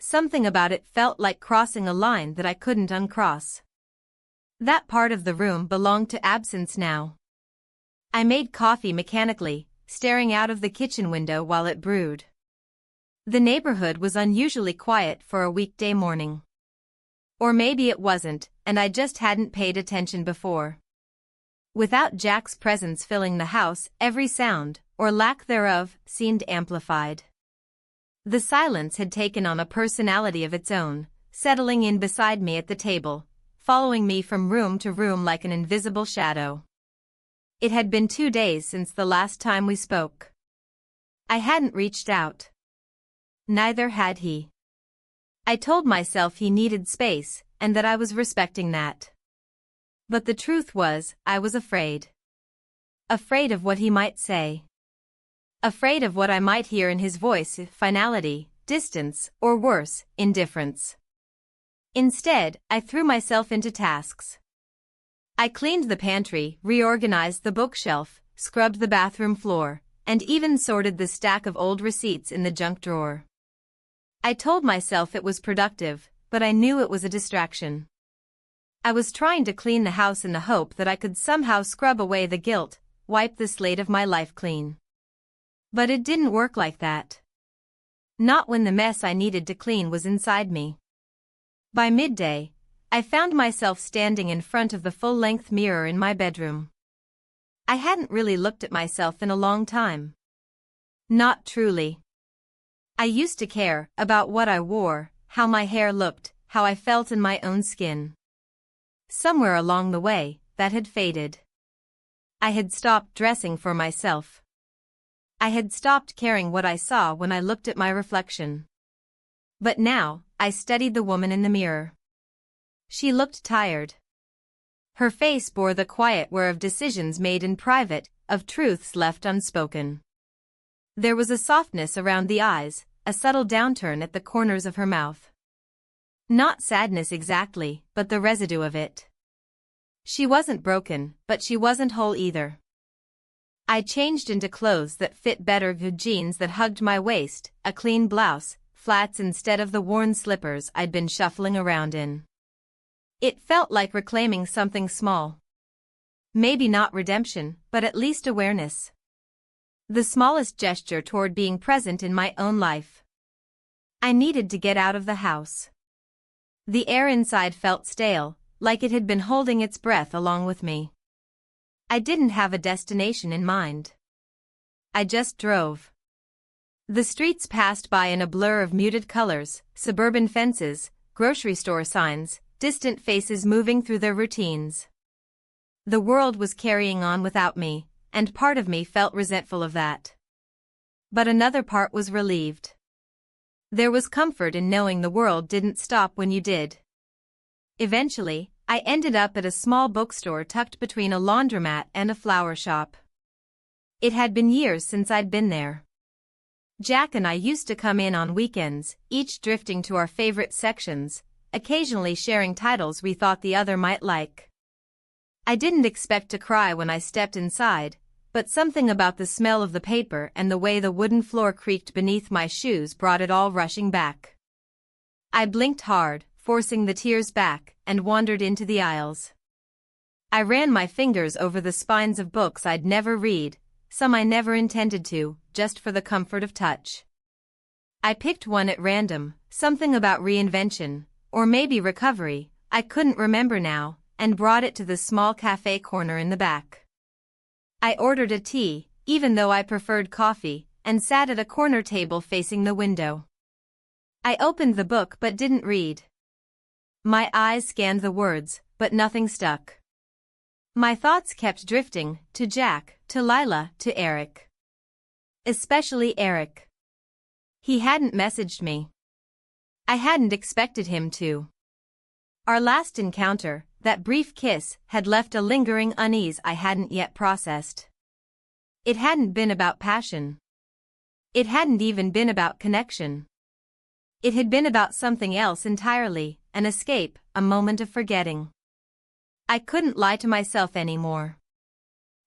Something about it felt like crossing a line that I couldn't uncross. That part of the room belonged to absence now. I made coffee mechanically, staring out of the kitchen window while it brewed. The neighborhood was unusually quiet for a weekday morning. Or maybe it wasn't, and I just hadn't paid attention before. Without Jack's presence filling the house, every sound, or lack thereof, seemed amplified. The silence had taken on a personality of its own, settling in beside me at the table, following me from room to room like an invisible shadow. It had been 2 days since the last time we spoke. I hadn't reached out. Neither had he. I told myself he needed space, and that I was respecting that. But the truth was, I was afraid. Afraid of what he might say. Afraid of what I might hear in his voice, finality, distance, or worse, indifference. Instead, I threw myself into tasks. I cleaned the pantry, reorganized the bookshelf, scrubbed the bathroom floor, and even sorted the stack of old receipts in the junk drawer. I told myself it was productive, but I knew it was a distraction. I was trying to clean the house in the hope that I could somehow scrub away the guilt, wipe the slate of my life clean. But it didn't work like that. Not when the mess I needed to clean was inside me. By midday, I found myself standing in front of the full-length mirror in my bedroom. I hadn't really looked at myself in a long time. Not truly. I used to care about what I wore, how my hair looked, how I felt in my own skin. Somewhere along the way, that had faded. I had stopped dressing for myself. I had stopped caring what I saw when I looked at my reflection. But now, I studied the woman in the mirror. She looked tired. Her face bore the quiet wear of decisions made in private, of truths left unspoken. There was a softness around the eyes, a subtle downturn at the corners of her mouth. Not sadness exactly, but the residue of it. She wasn't broken, but she wasn't whole either. I changed into clothes that fit better, good jeans that hugged my waist, a clean blouse, flats instead of the worn slippers I'd been shuffling around in. It felt like reclaiming something small. Maybe not redemption, but at least awareness. The smallest gesture toward being present in my own life. I needed to get out of the house. The air inside felt stale, like it had been holding its breath along with me. I didn't have a destination in mind. I just drove. The streets passed by in a blur of muted colors, suburban fences, grocery store signs, distant faces moving through their routines. The world was carrying on without me, and part of me felt resentful of that. But another part was relieved. There was comfort in knowing the world didn't stop when you did. Eventually, I ended up at a small bookstore tucked between a laundromat and a flower shop. It had been years since I'd been there. Jack and I used to come in on weekends, each drifting to our favorite sections, occasionally sharing titles we thought the other might like. I didn't expect to cry when I stepped inside, but something about the smell of the paper and the way the wooden floor creaked beneath my shoes brought it all rushing back. I blinked hard, forcing the tears back, and wandered into the aisles. I ran my fingers over the spines of books I'd never read, some I never intended to, just for the comfort of touch. I picked one at random, something about reinvention, or maybe recovery, I couldn't remember now, and brought it to the small cafe corner in the back. I ordered a tea, even though I preferred coffee, and sat at a corner table facing the window. I opened the book but didn't read. My eyes scanned the words, but nothing stuck. My thoughts kept drifting, to Jack, to Lila, to Eric. Especially Eric. He hadn't messaged me. I hadn't expected him to. Our last encounter, that brief kiss, had left a lingering unease I hadn't yet processed. It hadn't been about passion. It hadn't even been about connection. It had been about something else entirely, an escape, a moment of forgetting. I couldn't lie to myself anymore.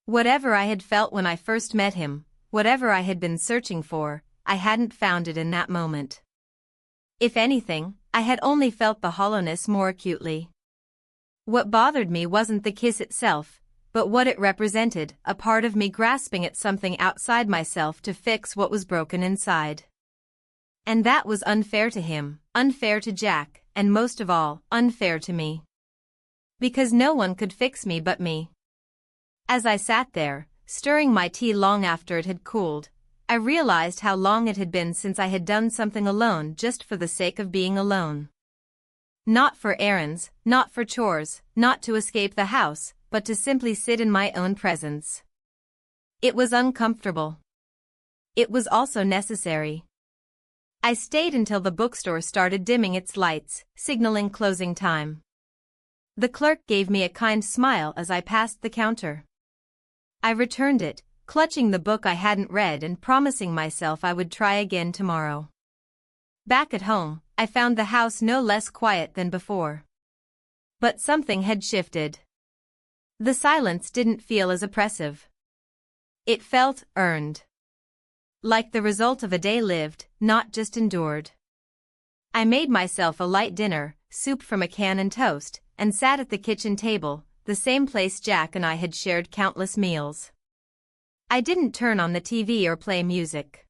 Whatever I had felt when I first met him, whatever I had been searching for, I hadn't found it in that moment. If anything, I had only felt the hollowness more acutely. What bothered me wasn't the kiss itself, but what it represented, a part of me grasping at something outside myself to fix what was broken inside. And that was unfair to him, unfair to Jack, and most of all, unfair to me. Because no one could fix me but me. As I sat there, stirring my tea long after it had cooled, I realized how long it had been since I had done something alone just for the sake of being alone. Not for errands, not for chores, not to escape the house, but to simply sit in my own presence. It was uncomfortable. It was also necessary. I stayed until the bookstore started dimming its lights, signaling closing time. The clerk gave me a kind smile as I passed the counter. I returned it, clutching the book I hadn't read and promising myself I would try again tomorrow. Back at home, I found the house no less quiet than before. But something had shifted. The silence didn't feel as oppressive. It felt earned. Like the result of a day lived, not just endured. I made myself a light dinner, soup from a can and toast, and sat at the kitchen table, the same place Jack and I had shared countless meals. I didn't turn on the TV or play music.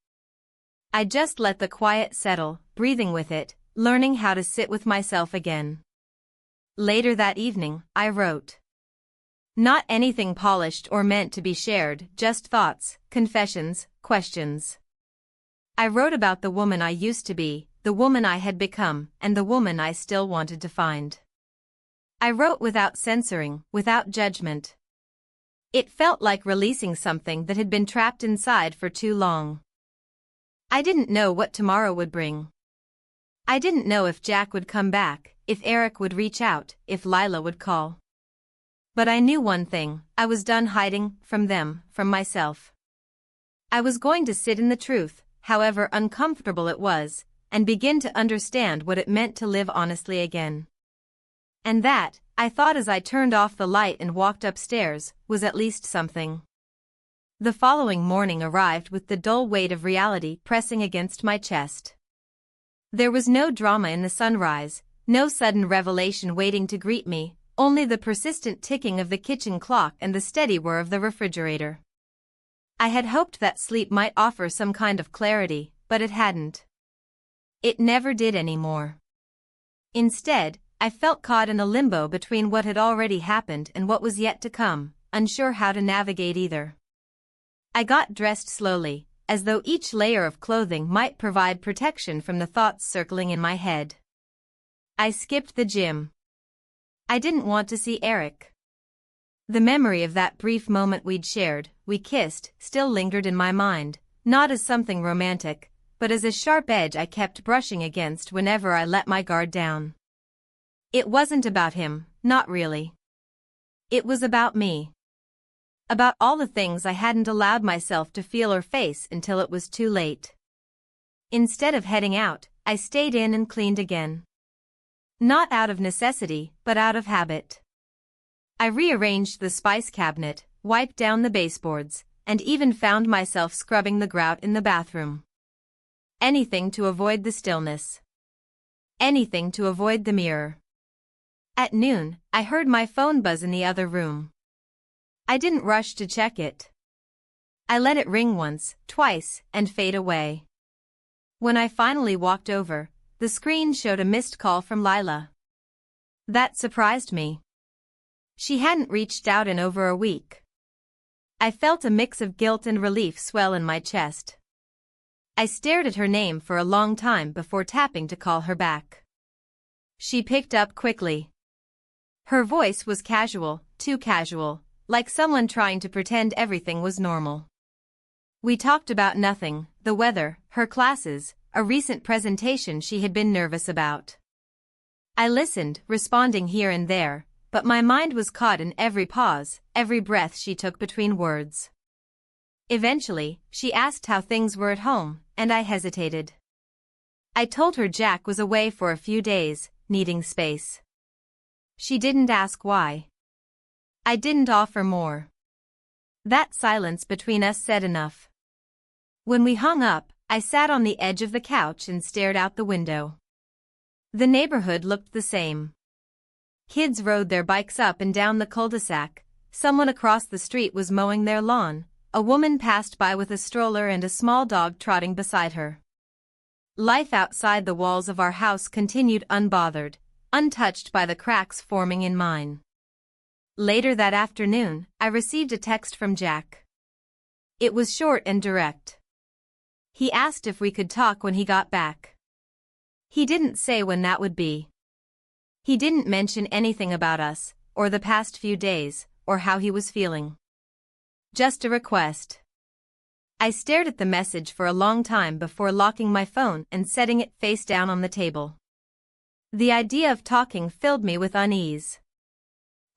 I just let the quiet settle, breathing with it, learning how to sit with myself again. Later that evening, I wrote. Not anything polished or meant to be shared, just thoughts, confessions, questions. I wrote about the woman I used to be, the woman I had become, and the woman I still wanted to find. I wrote without censoring, without judgment. It felt like releasing something that had been trapped inside for too long. I didn't know what tomorrow would bring. I didn't know if Jack would come back, if Eric would reach out, if Lila would call. But I knew one thing, I was done hiding from them, from myself. I was going to sit in the truth, however uncomfortable it was, and begin to understand what it meant to live honestly again. And that, I thought as I turned off the light and walked upstairs, was at least something. The following morning arrived with the dull weight of reality pressing against my chest. There was no drama in the sunrise, no sudden revelation waiting to greet me, only the persistent ticking of the kitchen clock and the steady whir of the refrigerator. I had hoped that sleep might offer some kind of clarity, but it hadn't. It never did anymore. Instead, I felt caught in a limbo between what had already happened and what was yet to come, unsure how to navigate either. I got dressed slowly, as though each layer of clothing might provide protection from the thoughts circling in my head. I skipped the gym. I didn't want to see Eric. The memory of that brief moment we kissed, still lingered in my mind, not as something romantic, but as a sharp edge I kept brushing against whenever I let my guard down. It wasn't about him, not really. It was about me. About all the things I hadn't allowed myself to feel or face until it was too late. Instead of heading out, I stayed in and cleaned again. Not out of necessity, but out of habit. I rearranged the spice cabinet, wiped down the baseboards, and even found myself scrubbing the grout in the bathroom. Anything to avoid the stillness. Anything to avoid the mirror. At noon, I heard my phone buzz in the other room. I didn't rush to check it. I let it ring once, twice, and fade away. When I finally walked over, the screen showed a missed call from Lila. That surprised me. She hadn't reached out in over a week. I felt a mix of guilt and relief swell in my chest. I stared at her name for a long time before tapping to call her back. She picked up quickly. Her voice was casual, too casual, like someone trying to pretend everything was normal. We talked about nothing, the weather, her classes, a recent presentation she had been nervous about. I listened, responding here and there, but my mind was caught in every pause, every breath she took between words. Eventually, she asked how things were at home, and I hesitated. I told her Jack was away for a few days, needing space. She didn't ask why. I didn't offer more. That silence between us said enough. When we hung up, I sat on the edge of the couch and stared out the window. The neighborhood looked the same. Kids rode their bikes up and down the cul-de-sac, someone across the street was mowing their lawn, a woman passed by with a stroller and a small dog trotting beside her. Life outside the walls of our house continued unbothered, untouched by the cracks forming in mine. Later that afternoon, I received a text from Jack. It was short and direct. He asked if we could talk when he got back. He didn't say when that would be. He didn't mention anything about us, or the past few days, or how he was feeling. Just a request. I stared at the message for a long time before locking my phone and setting it face down on the table. The idea of talking filled me with unease.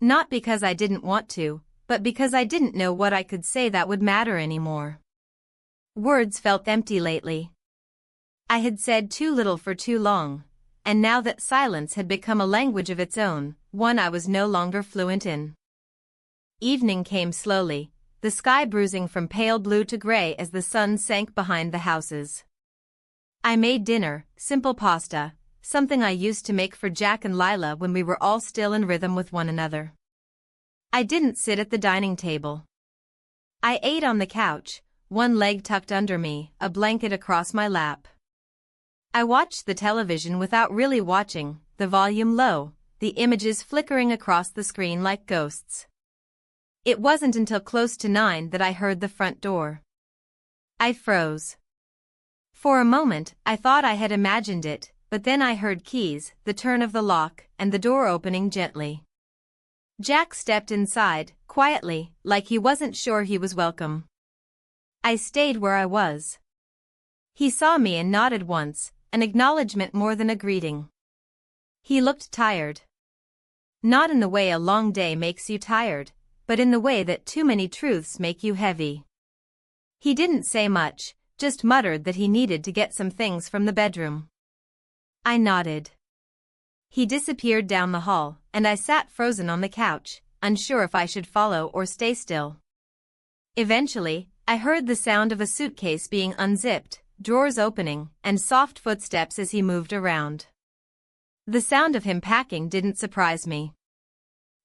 Not because I didn't want to, but because I didn't know what I could say that would matter anymore. Words felt empty lately. I had said too little for too long, and now that silence had become a language of its own, one I was no longer fluent in. Evening came slowly, the sky bruising from pale blue to gray as the sun sank behind the houses. I made dinner, simple pasta, something I used to make for Jack and Lila when we were all still in rhythm with one another. I didn't sit at the dining table. I ate on the couch, one leg tucked under me, a blanket across my lap. I watched the television without really watching, the volume low, the images flickering across the screen like ghosts. It wasn't until close to 9 that I heard the front door. I froze. For a moment, I thought I had imagined it, but then I heard keys, the turn of the lock, and the door opening gently. Jack stepped inside, quietly, like he wasn't sure he was welcome. I stayed where I was. He saw me and nodded once, an acknowledgement more than a greeting. He looked tired. Not in the way a long day makes you tired, but in the way that too many truths make you heavy. He didn't say much, just muttered that he needed to get some things from the bedroom. I nodded. He disappeared down the hall, and I sat frozen on the couch, unsure if I should follow or stay still. Eventually, I heard the sound of a suitcase being unzipped, drawers opening, and soft footsteps as he moved around. The sound of him packing didn't surprise me.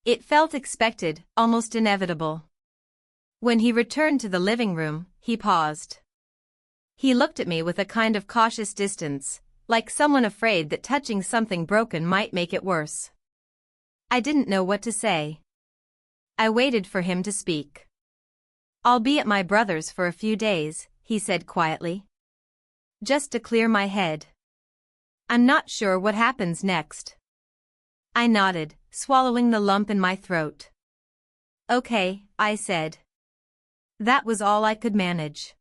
It felt expected, almost inevitable. When he returned to the living room, he paused. He looked at me with a kind of cautious distance, like someone afraid that touching something broken might make it worse. I didn't know what to say. I waited for him to speak. "I'll be at my brother's for a few days," he said quietly. "Just to clear my head. I'm not sure what happens next." I nodded, swallowing the lump in my throat. "Okay," I said. That was all I could manage.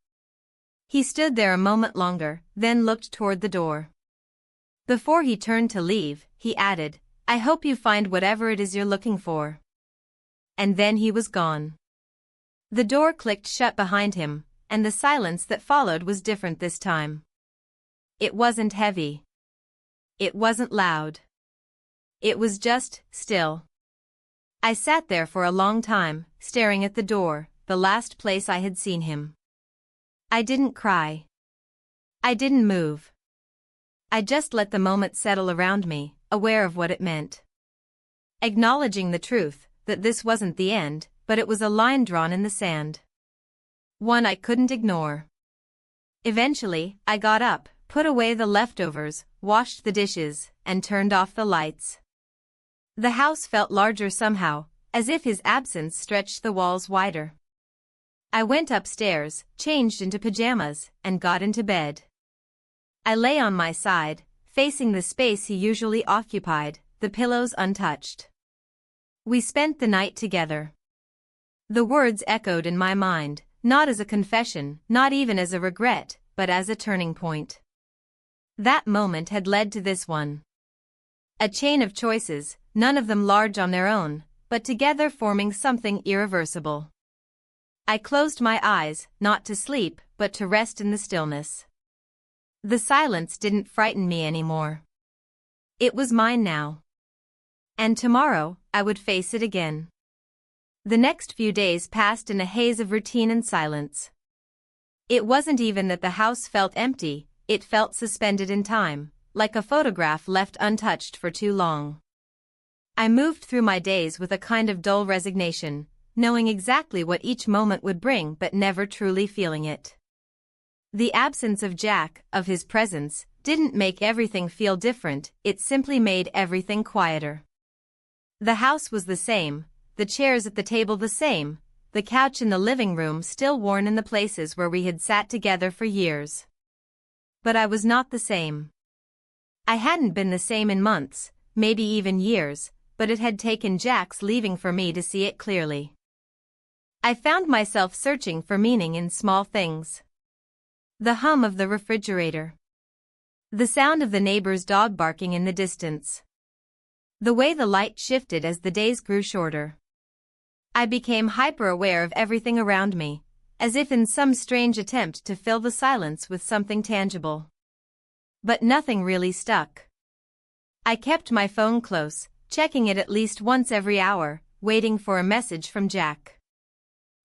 He stood there a moment longer, then looked toward the door. Before he turned to leave, he added, "I hope you find whatever it is you're looking for." And then he was gone. The door clicked shut behind him, and the silence that followed was different this time. It wasn't heavy. It wasn't loud. It was just still. I sat there for a long time, staring at the door, the last place I had seen him. I didn't cry. I didn't move. I just let the moment settle around me, aware of what it meant. Acknowledging the truth, that this wasn't the end, but it was a line drawn in the sand. One I couldn't ignore. Eventually, I got up, put away the leftovers, washed the dishes, and turned off the lights. The house felt larger somehow, as if his absence stretched the walls wider. I went upstairs, changed into pajamas, and got into bed. I lay on my side, facing the space he usually occupied, the pillows untouched. We spent the night together. The words echoed in my mind, not as a confession, not even as a regret, but as a turning point. That moment had led to this one. A chain of choices, none of them large on their own, but together forming something irreversible. I closed my eyes, not to sleep, but to rest in the stillness. The silence didn't frighten me anymore. It was mine now. And tomorrow, I would face it again. The next few days passed in a haze of routine and silence. It wasn't even that the house felt empty, it felt suspended in time, like a photograph left untouched for too long. I moved through my days with a kind of dull resignation, knowing exactly what each moment would bring but never truly feeling it. The absence of Jack, of his presence, didn't make everything feel different, it simply made everything quieter. The house was the same, the chairs at the table the same, the couch in the living room still worn in the places where we had sat together for years. But I was not the same. I hadn't been the same in months, maybe even years, but it had taken Jack's leaving for me to see it clearly. I found myself searching for meaning in small things. The hum of the refrigerator. The sound of the neighbor's dog barking in the distance. The way the light shifted as the days grew shorter. I became hyper-aware of everything around me, as if in some strange attempt to fill the silence with something tangible. But nothing really stuck. I kept my phone close, checking it at least once every hour, waiting for a message from Jack.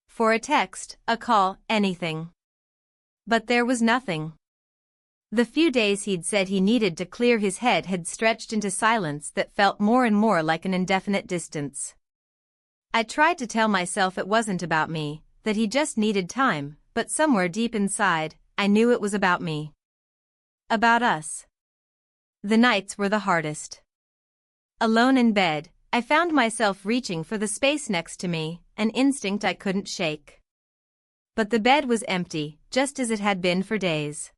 For a text, a call, anything. But there was nothing. The few days he'd said he needed to clear his head had stretched into silence that felt more and more like an indefinite distance. I tried to tell myself it wasn't about me, that he just needed time, but somewhere deep inside, I knew it was about me. About us. The nights were the hardest. Alone in bed, I found myself reaching for the space next to me, an instinct I couldn't shake. But the bed was empty, just as it had been for days.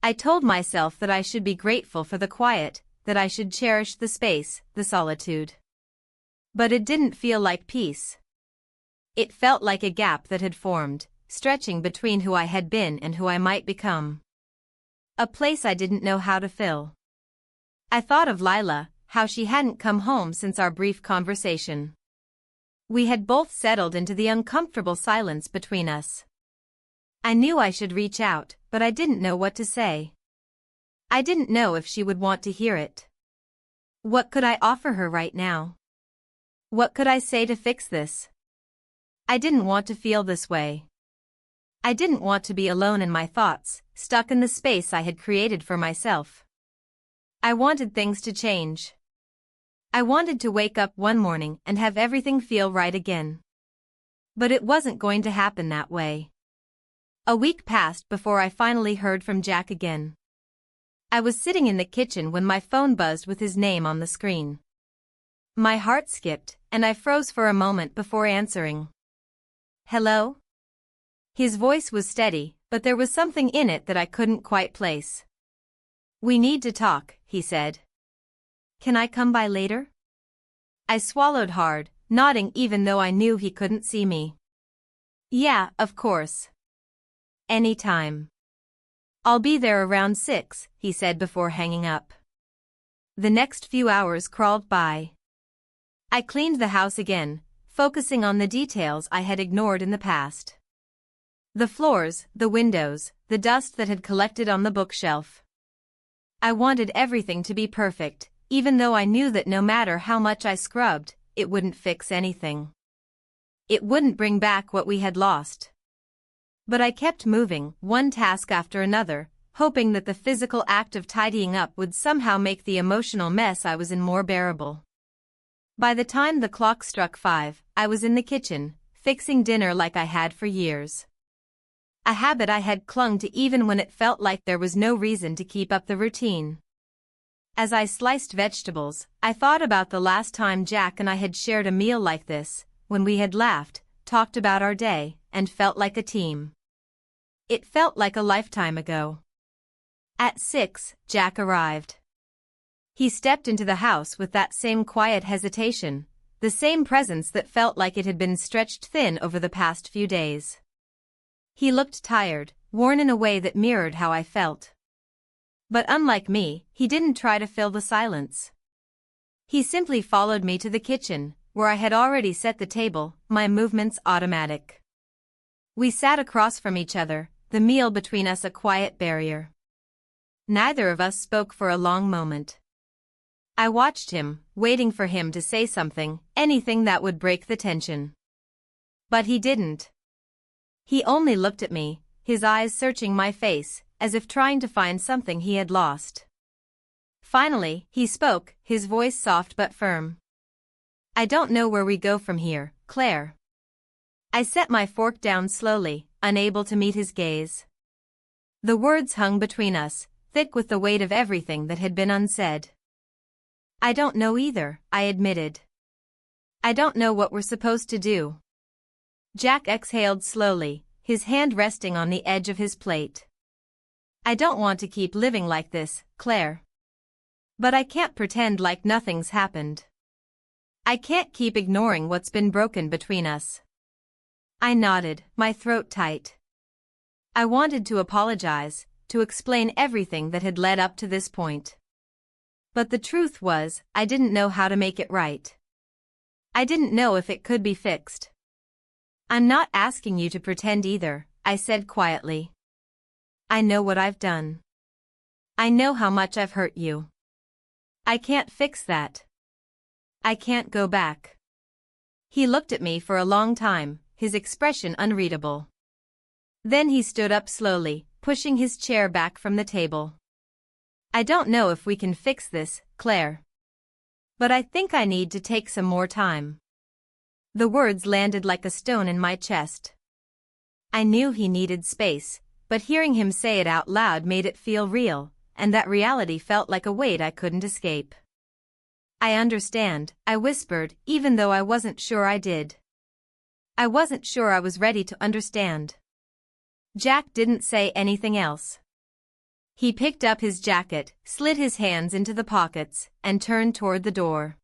I told myself that I should be grateful for the quiet, that I should cherish the space, the solitude. But it didn't feel like peace. It felt like a gap that had formed, stretching between who I had been and who I might become. A place I didn't know how to fill. I thought of Lila, how she hadn't come home since our brief conversation. We had both settled into the uncomfortable silence between us. I knew I should reach out, but I didn't know what to say. I didn't know if she would want to hear it. What could I offer her right now? What could I say to fix this? I didn't want to feel this way. I didn't want to be alone in my thoughts, stuck in the space I had created for myself. I wanted things to change. I wanted to wake up one morning and have everything feel right again. But it wasn't going to happen that way. A week passed before I finally heard from Jack again. I was sitting in the kitchen when my phone buzzed with his name on the screen. My heart skipped, and I froze for a moment before answering. Hello? His voice was steady, but there was something in it that I couldn't quite place. We need to talk, he said. Can I come by later? I swallowed hard, nodding even though I knew he couldn't see me. Yeah, of course. Anytime. I'll be there around 6, he said before hanging up. The next few hours crawled by. I cleaned the house again, focusing on the details I had ignored in the past. The floors, the windows, the dust that had collected on the bookshelf. I wanted everything to be perfect, even though I knew that no matter how much I scrubbed, it wouldn't fix anything. It wouldn't bring back what we had lost. But I kept moving, one task after another, hoping that the physical act of tidying up would somehow make the emotional mess I was in more bearable. By the time the clock struck 5, I was in the kitchen, fixing dinner like I had for years. A habit I had clung to even when it felt like there was no reason to keep up the routine. As I sliced vegetables, I thought about the last time Jack and I had shared a meal like this, when we had laughed, talked about our day, and felt like a team. It felt like a lifetime ago. At 6, Jack arrived. He stepped into the house with that same quiet hesitation, the same presence that felt like it had been stretched thin over the past few days. He looked tired, worn in a way that mirrored how I felt. But unlike me, he didn't try to fill the silence. He simply followed me to the kitchen, where I had already set the table, my movements automatic. We sat across from each other, the meal between us a quiet barrier. Neither of us spoke for a long moment. I watched him, waiting for him to say something, anything that would break the tension. But he didn't. He only looked at me, his eyes searching my face, as if trying to find something he had lost. Finally, he spoke, his voice soft but firm. I don't know where we go from here, Claire. I set my fork down slowly, unable to meet his gaze. The words hung between us, thick with the weight of everything that had been unsaid. I don't know either, I admitted. I don't know what we're supposed to do. Jack exhaled slowly, his hand resting on the edge of his plate. I don't want to keep living like this, Claire. But I can't pretend like nothing's happened. I can't keep ignoring what's been broken between us. I nodded, my throat tight. I wanted to apologize, to explain everything that had led up to this point. But the truth was, I didn't know how to make it right. I didn't know if it could be fixed. I'm not asking you to pretend either, I said quietly. I know what I've done. I know how much I've hurt you. I can't fix that. I can't go back. He looked at me for a long time, his expression unreadable. Then he stood up slowly, pushing his chair back from the table. I don't know if we can fix this, Claire. But I think I need to take some more time. The words landed like a stone in my chest. I knew he needed space, but hearing him say it out loud made it feel real, and that reality felt like a weight I couldn't escape. I understand, I whispered, even though I wasn't sure I did. I wasn't sure I was ready to understand. Jack didn't say anything else. He picked up his jacket, slid his hands into the pockets, and turned toward the door.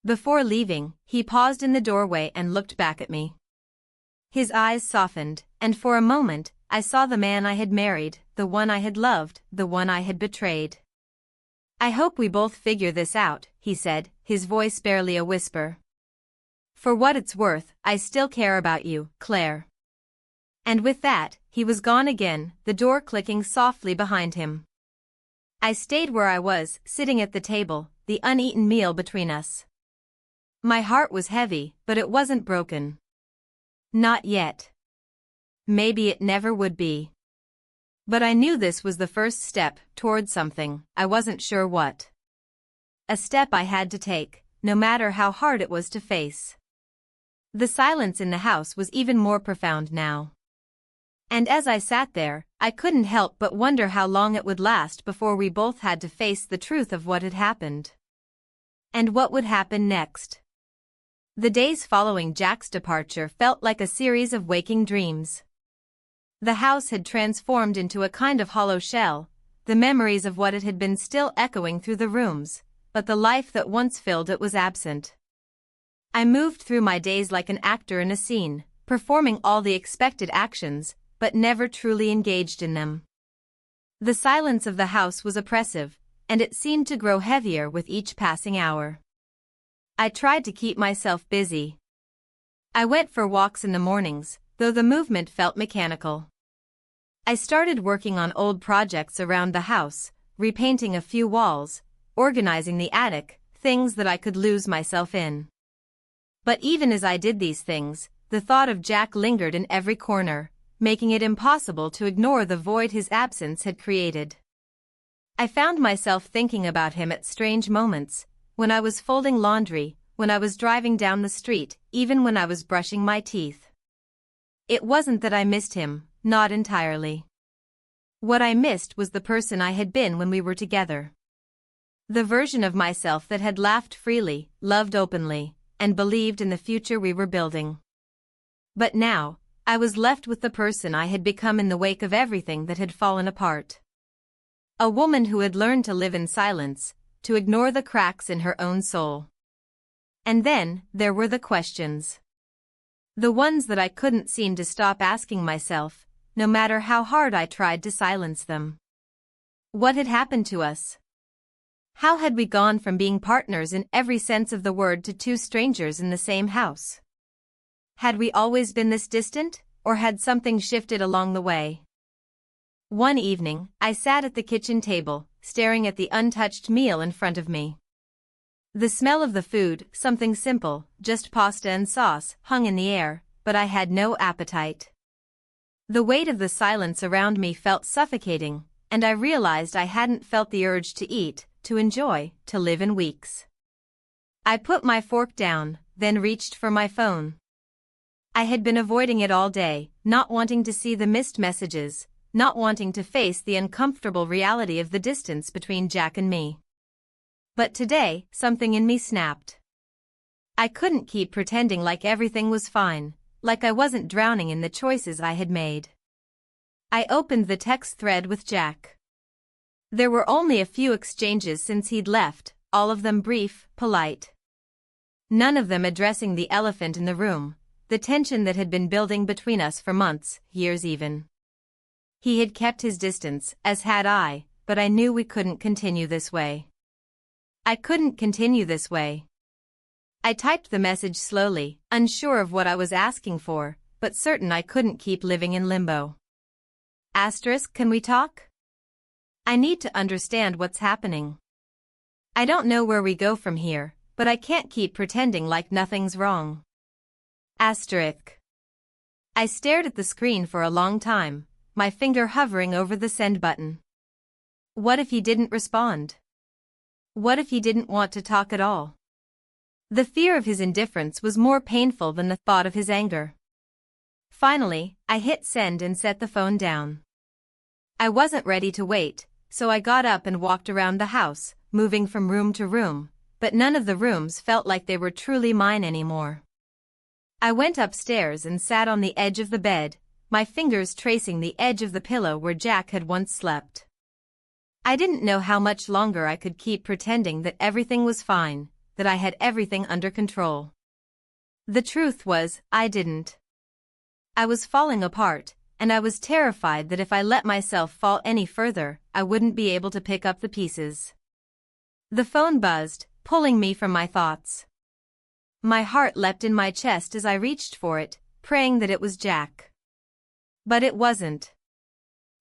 Before leaving, he paused in the doorway and looked back at me. His eyes softened, and for a moment, I saw the man I had married, the one I had loved, the one I had betrayed. I hope we both figure this out, he said, his voice barely a whisper. For what it's worth, I still care about you, Claire. And with that, he was gone again, the door clicking softly behind him. I stayed where I was, sitting at the table, the uneaten meal between us. My heart was heavy, but it wasn't broken. Not yet. Maybe it never would be. But I knew this was the first step toward something, I wasn't sure what. A step I had to take, no matter how hard it was to face. The silence in the house was even more profound now. And as I sat there, I couldn't help but wonder how long it would last before we both had to face the truth of what had happened. And what would happen next? The days following Jack's departure felt like a series of waking dreams. The house had transformed into a kind of hollow shell, the memories of what it had been still echoing through the rooms, but the life that once filled it was absent. I moved through my days like an actor in a scene, performing all the expected actions, but never truly engaged in them. The silence of the house was oppressive, and it seemed to grow heavier with each passing hour. I tried to keep myself busy. I went for walks in the mornings, though the movement felt mechanical. I started working on old projects around the house, repainting a few walls, organizing the attic, things that I could lose myself in. But even as I did these things, the thought of Jack lingered in every corner, making it impossible to ignore the void his absence had created. I found myself thinking about him at strange moments, when I was folding laundry, when I was driving down the street, even when I was brushing my teeth. It wasn't that I missed him, not entirely. What I missed was the person I had been when we were together. The version of myself that had laughed freely, loved openly, and believed in the future we were building. But now, I was left with the person I had become in the wake of everything that had fallen apart. A woman who had learned to live in silence, to ignore the cracks in her own soul. And then, there were the questions. The ones that I couldn't seem to stop asking myself, no matter how hard I tried to silence them. What had happened to us? How had we gone from being partners in every sense of the word to two strangers in the same house? Had we always been this distant, or had something shifted along the way? One evening, I sat at the kitchen table, staring at the untouched meal in front of me. The smell of the food, something simple, just pasta and sauce, hung in the air, but I had no appetite. The weight of the silence around me felt suffocating, and I realized I hadn't felt the urge to eat, to enjoy, to live in weeks. I put my fork down, then reached for my phone. I had been avoiding it all day, not wanting to see the missed messages, not wanting to face the uncomfortable reality of the distance between Jack and me. But today, something in me snapped. I couldn't keep pretending like everything was fine, like I wasn't drowning in the choices I had made. I opened the text thread with Jack. There were only a few exchanges since he'd left, all of them brief, polite. None of them addressing the elephant in the room, the tension that had been building between us for months, years even. He had kept his distance, as had I, but I knew we couldn't continue this way. I couldn't continue this way. I typed the message slowly, unsure of what I was asking for, but certain I couldn't keep living in limbo. Asterisk, can we talk? I need to understand what's happening. I don't know where we go from here, but I can't keep pretending like nothing's wrong. Asterisk. I stared at the screen for a long time, my finger hovering over the send button. What if he didn't respond? What if he didn't want to talk at all? The fear of his indifference was more painful than the thought of his anger. Finally, I hit send and set the phone down. I wasn't ready to wait, so I got up and walked around the house, moving from room to room, but none of the rooms felt like they were truly mine anymore. I went upstairs and sat on the edge of the bed, my fingers tracing the edge of the pillow where Jack had once slept. I didn't know how much longer I could keep pretending that everything was fine, that I had everything under control. The truth was, I didn't. I was falling apart, and I was terrified that if I let myself fall any further, I wouldn't be able to pick up the pieces. The phone buzzed, pulling me from my thoughts. My heart leapt in my chest as I reached for it, praying that it was Jack. But it wasn't.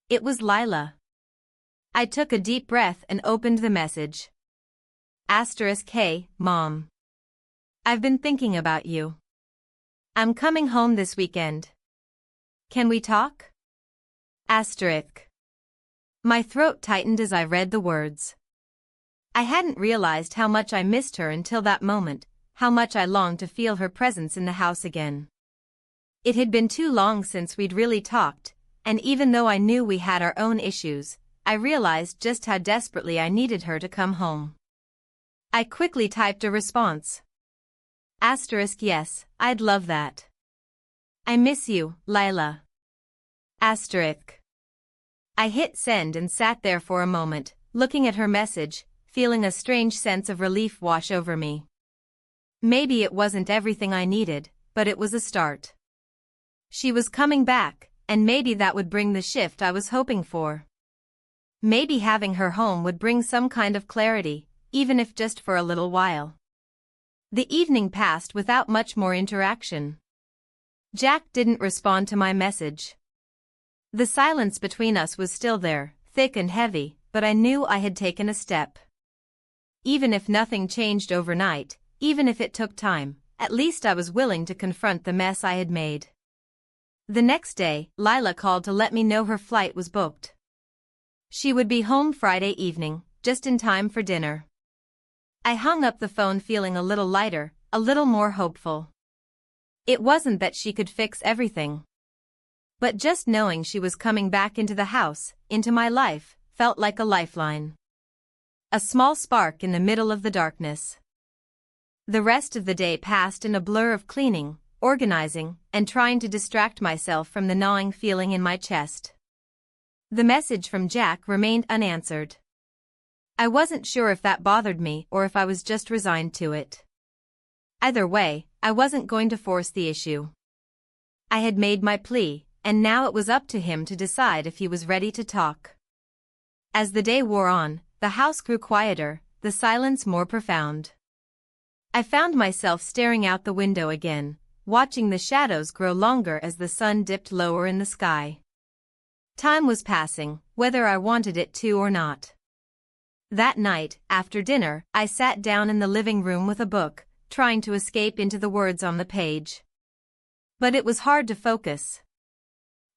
It was Lila. I took a deep breath and opened the message. Asterisk, hey, Mom. I've been thinking about you. I'm coming home this weekend. Can we talk? Asterisk. My throat tightened as I read the words. I hadn't realized how much I missed her until that moment, how much I longed to feel her presence in the house again. It had been too long since we'd really talked, and even though I knew we had our own issues, I realized just how desperately I needed her to come home. I quickly typed a response. Yes, I'd love that. I miss you, Lila. I hit send and sat there for a moment, looking at her message, feeling a strange sense of relief wash over me. Maybe it wasn't everything I needed, but it was a start. She was coming back, and maybe that would bring the shift I was hoping for. Maybe having her home would bring some kind of clarity, even if just for a little while. The evening passed without much more interaction. Jack didn't respond to my message. The silence between us was still there, thick and heavy, but I knew I had taken a step. Even if nothing changed overnight, even if it took time, at least I was willing to confront the mess I had made. The next day, Lila called to let me know her flight was booked. She would be home Friday evening, just in time for dinner. I hung up the phone feeling a little lighter, a little more hopeful. It wasn't that she could fix everything. But just knowing she was coming back into the house, into my life, felt like a lifeline. A small spark in the middle of the darkness. The rest of the day passed in a blur of cleaning, organizing, and trying to distract myself from the gnawing feeling in my chest. The message from Jack remained unanswered. I wasn't sure if that bothered me or if I was just resigned to it. Either way, I wasn't going to force the issue. I had made my plea, and now it was up to him to decide if he was ready to talk. As the day wore on, the house grew quieter, the silence more profound. I found myself staring out the window again, watching the shadows grow longer as the sun dipped lower in the sky. Time was passing, whether I wanted it to or not. That night, after dinner, I sat down in the living room with a book, trying to escape into the words on the page. But it was hard to focus.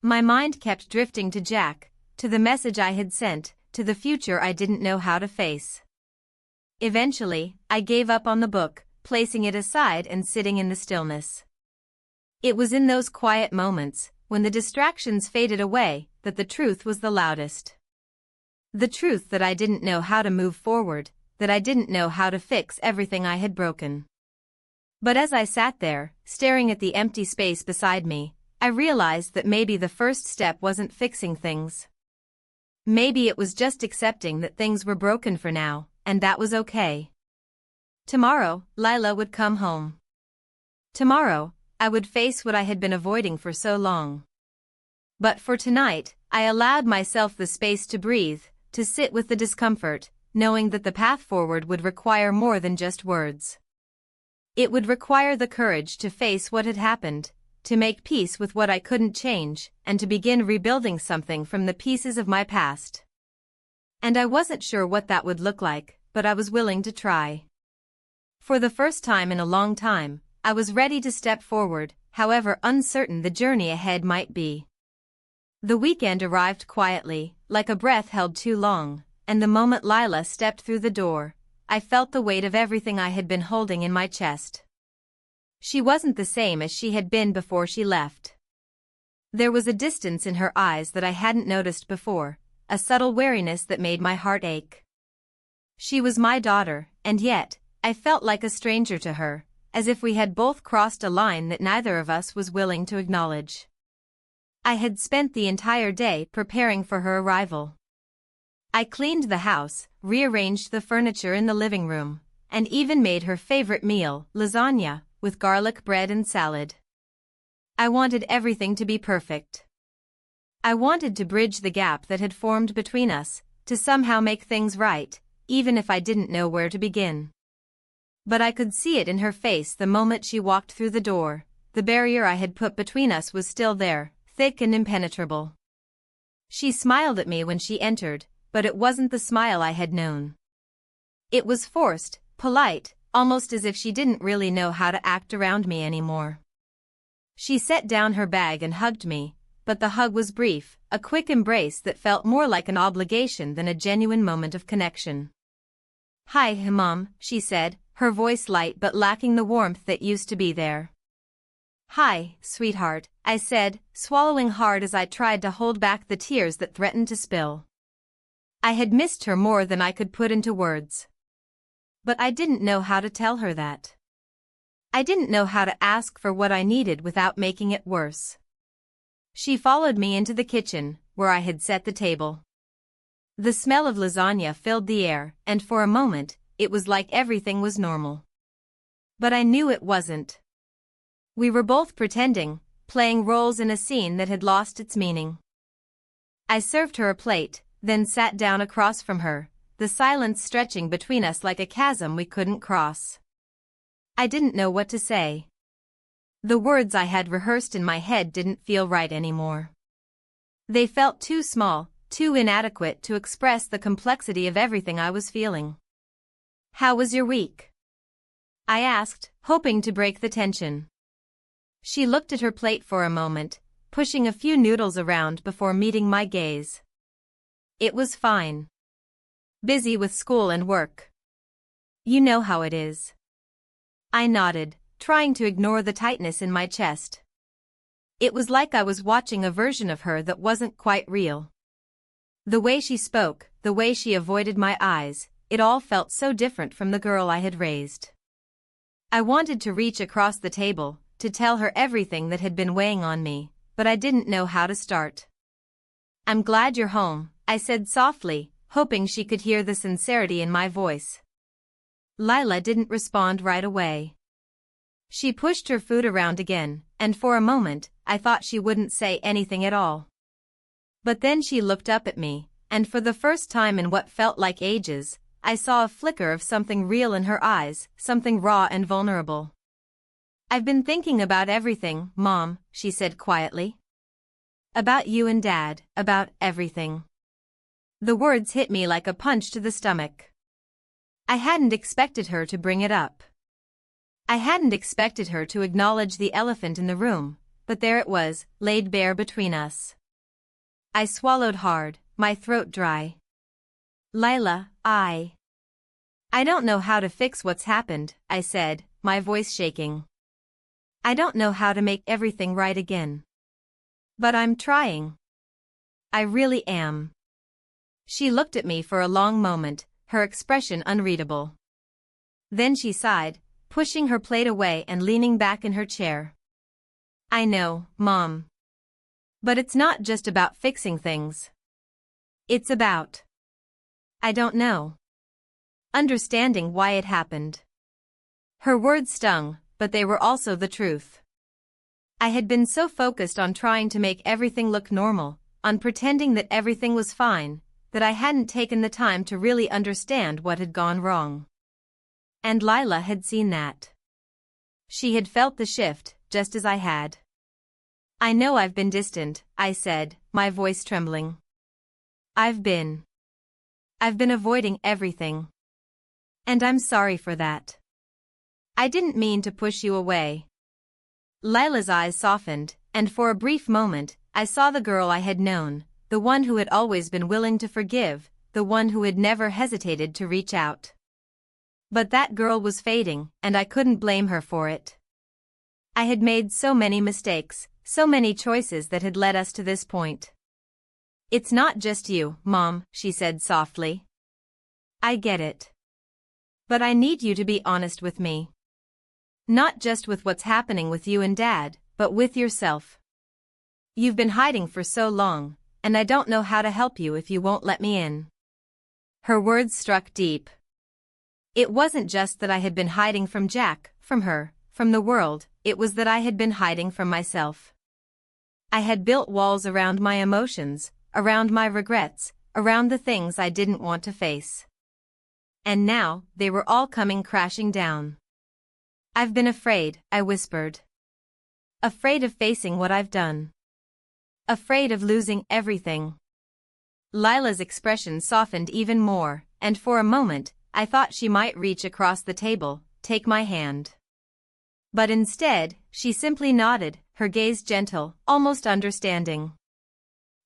My mind kept drifting to Jack, to the message I had sent, to the future I didn't know how to face. Eventually, I gave up on the book, placing it aside and sitting in the stillness. It was in those quiet moments, when the distractions faded away, that the truth was the loudest. The truth that I didn't know how to move forward, that I didn't know how to fix everything I had broken. But as I sat there, staring at the empty space beside me, I realized that maybe the first step wasn't fixing things. Maybe it was just accepting that things were broken for now, and that was okay. Tomorrow, Lila would come home. Tomorrow, I would face what I had been avoiding for so long. But for tonight, I allowed myself the space to breathe, to sit with the discomfort, knowing that the path forward would require more than just words. It would require the courage to face what had happened, to make peace with what I couldn't change, and to begin rebuilding something from the pieces of my past. And I wasn't sure what that would look like, but I was willing to try. For the first time in a long time, I was ready to step forward, however uncertain the journey ahead might be. The weekend arrived quietly, like a breath held too long, and the moment Lila stepped through the door, I felt the weight of everything I had been holding in my chest. She wasn't the same as she had been before she left. There was a distance in her eyes that I hadn't noticed before, a subtle wariness that made my heart ache. She was my daughter, and yet, I felt like a stranger to her, as if we had both crossed a line that neither of us was willing to acknowledge. I had spent the entire day preparing for her arrival. I cleaned the house, rearranged the furniture in the living room, and even made her favorite meal, lasagna, with garlic bread and salad. I wanted everything to be perfect. I wanted to bridge the gap that had formed between us, to somehow make things right, even if I didn't know where to begin. But I could see it in her face the moment she walked through the door. The barrier I had put between us was still there, thick and impenetrable. She smiled at me when she entered, but it wasn't the smile I had known. It was forced, polite, almost as if she didn't really know how to act around me anymore. She set down her bag and hugged me, but the hug was brief, a quick embrace that felt more like an obligation than a genuine moment of connection. "Hi, Mom," she said, her voice light but lacking the warmth that used to be there. "Hi, sweetheart," I said, swallowing hard as I tried to hold back the tears that threatened to spill. I had missed her more than I could put into words. But I didn't know how to tell her that. I didn't know how to ask for what I needed without making it worse. She followed me into the kitchen, where I had set the table. The smell of lasagna filled the air, and for a moment, it was like everything was normal. But I knew it wasn't. We were both pretending, playing roles in a scene that had lost its meaning. I served her a plate, then sat down across from her, the silence stretching between us like a chasm we couldn't cross. I didn't know what to say. The words I had rehearsed in my head didn't feel right anymore. They felt too small, too inadequate to express the complexity of everything I was feeling. "How was your week?" I asked, hoping to break the tension. She looked at her plate for a moment, pushing a few noodles around before meeting my gaze. "It was fine. Busy with school and work. You know how it is." I nodded, trying to ignore the tightness in my chest. It was like I was watching a version of her that wasn't quite real. The way she spoke, the way she avoided my eyes, it all felt so different from the girl I had raised. I wanted to reach across the table, to tell her everything that had been weighing on me, but I didn't know how to start. "I'm glad you're home," I said softly, hoping she could hear the sincerity in my voice. Lila didn't respond right away. She pushed her food around again, and for a moment, I thought she wouldn't say anything at all. But then she looked up at me, and for the first time in what felt like ages, I saw a flicker of something real in her eyes, something raw and vulnerable. "I've been thinking about everything, Mom," she said quietly. "About you and Dad, about everything." The words hit me like a punch to the stomach. I hadn't expected her to bring it up. I hadn't expected her to acknowledge the elephant in the room, but there it was, laid bare between us. I swallowed hard, my throat dry. "Lila, I don't know how to fix what's happened," I said, my voice shaking. "I don't know how to make everything right again. But I'm trying. I really am." She looked at me for a long moment, her expression unreadable. Then she sighed, pushing her plate away and leaning back in her chair. "I know, Mom. But it's not just about fixing things. It's about, I don't know, understanding why it happened." Her words stung, but they were also the truth. I had been so focused on trying to make everything look normal, on pretending that everything was fine, that I hadn't taken the time to really understand what had gone wrong. And Lila had seen that. She had felt the shift, just as I had. "I know I've been distant," I said, my voice trembling. I've been avoiding everything. And I'm sorry for that. I didn't mean to push you away." Lila's eyes softened, and for a brief moment, I saw the girl I had known, the one who had always been willing to forgive, the one who had never hesitated to reach out. But that girl was fading, and I couldn't blame her for it. I had made so many mistakes, so many choices that had led us to this point. "It's not just you, Mom," she said softly. "I get it. But I need you to be honest with me. Not just with what's happening with you and Dad, but with yourself. You've been hiding for so long, and I don't know how to help you if you won't let me in." Her words struck deep. It wasn't just that I had been hiding from Jack, from her, from the world, it was that I had been hiding from myself. I had built walls around my emotions, around my regrets, around the things I didn't want to face. And now, they were all coming crashing down. "I've been afraid," I whispered. "Afraid of facing what I've done. Afraid of losing everything." Lila's expression softened even more, and for a moment, I thought she might reach across the table, take my hand. But instead, she simply nodded, her gaze gentle, almost understanding.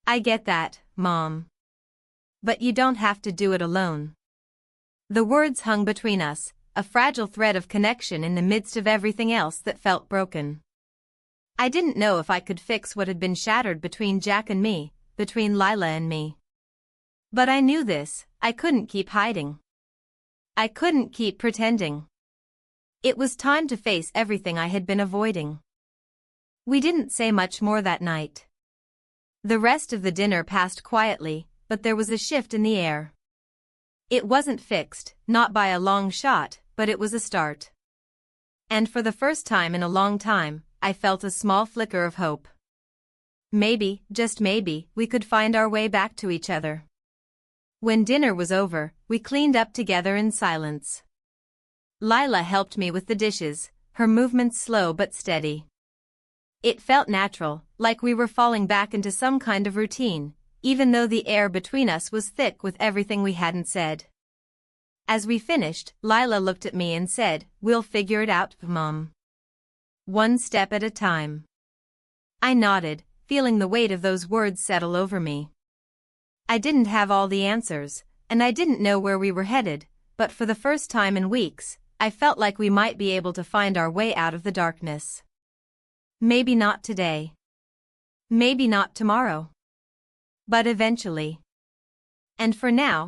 "I get that, Mom. But you don't have to do it alone." The words hung between us, a fragile thread of connection in the midst of everything else that felt broken. I didn't know if I could fix what had been shattered between Jack and me, between Lila and me. But I knew this, I couldn't keep hiding. I couldn't keep pretending. It was time to face everything I had been avoiding. We didn't say much more that night. The rest of the dinner passed quietly, but there was a shift in the air. It wasn't fixed, not by a long shot, but it was a start. And for the first time in a long time, I felt a small flicker of hope. Maybe, just maybe, we could find our way back to each other. When dinner was over, we cleaned up together in silence. Lila helped me with the dishes, her movements slow but steady. It felt natural, like we were falling back into some kind of routine, even though the air between us was thick with everything we hadn't said. As we finished, Lila looked at me and said, "We'll figure it out, Mom. One step at a time." I nodded, feeling the weight of those words settle over me. I didn't have all the answers, and I didn't know where we were headed, but for the first time in weeks, I felt like we might be able to find our way out of the darkness. Maybe not today. Maybe not tomorrow. But eventually. And for now,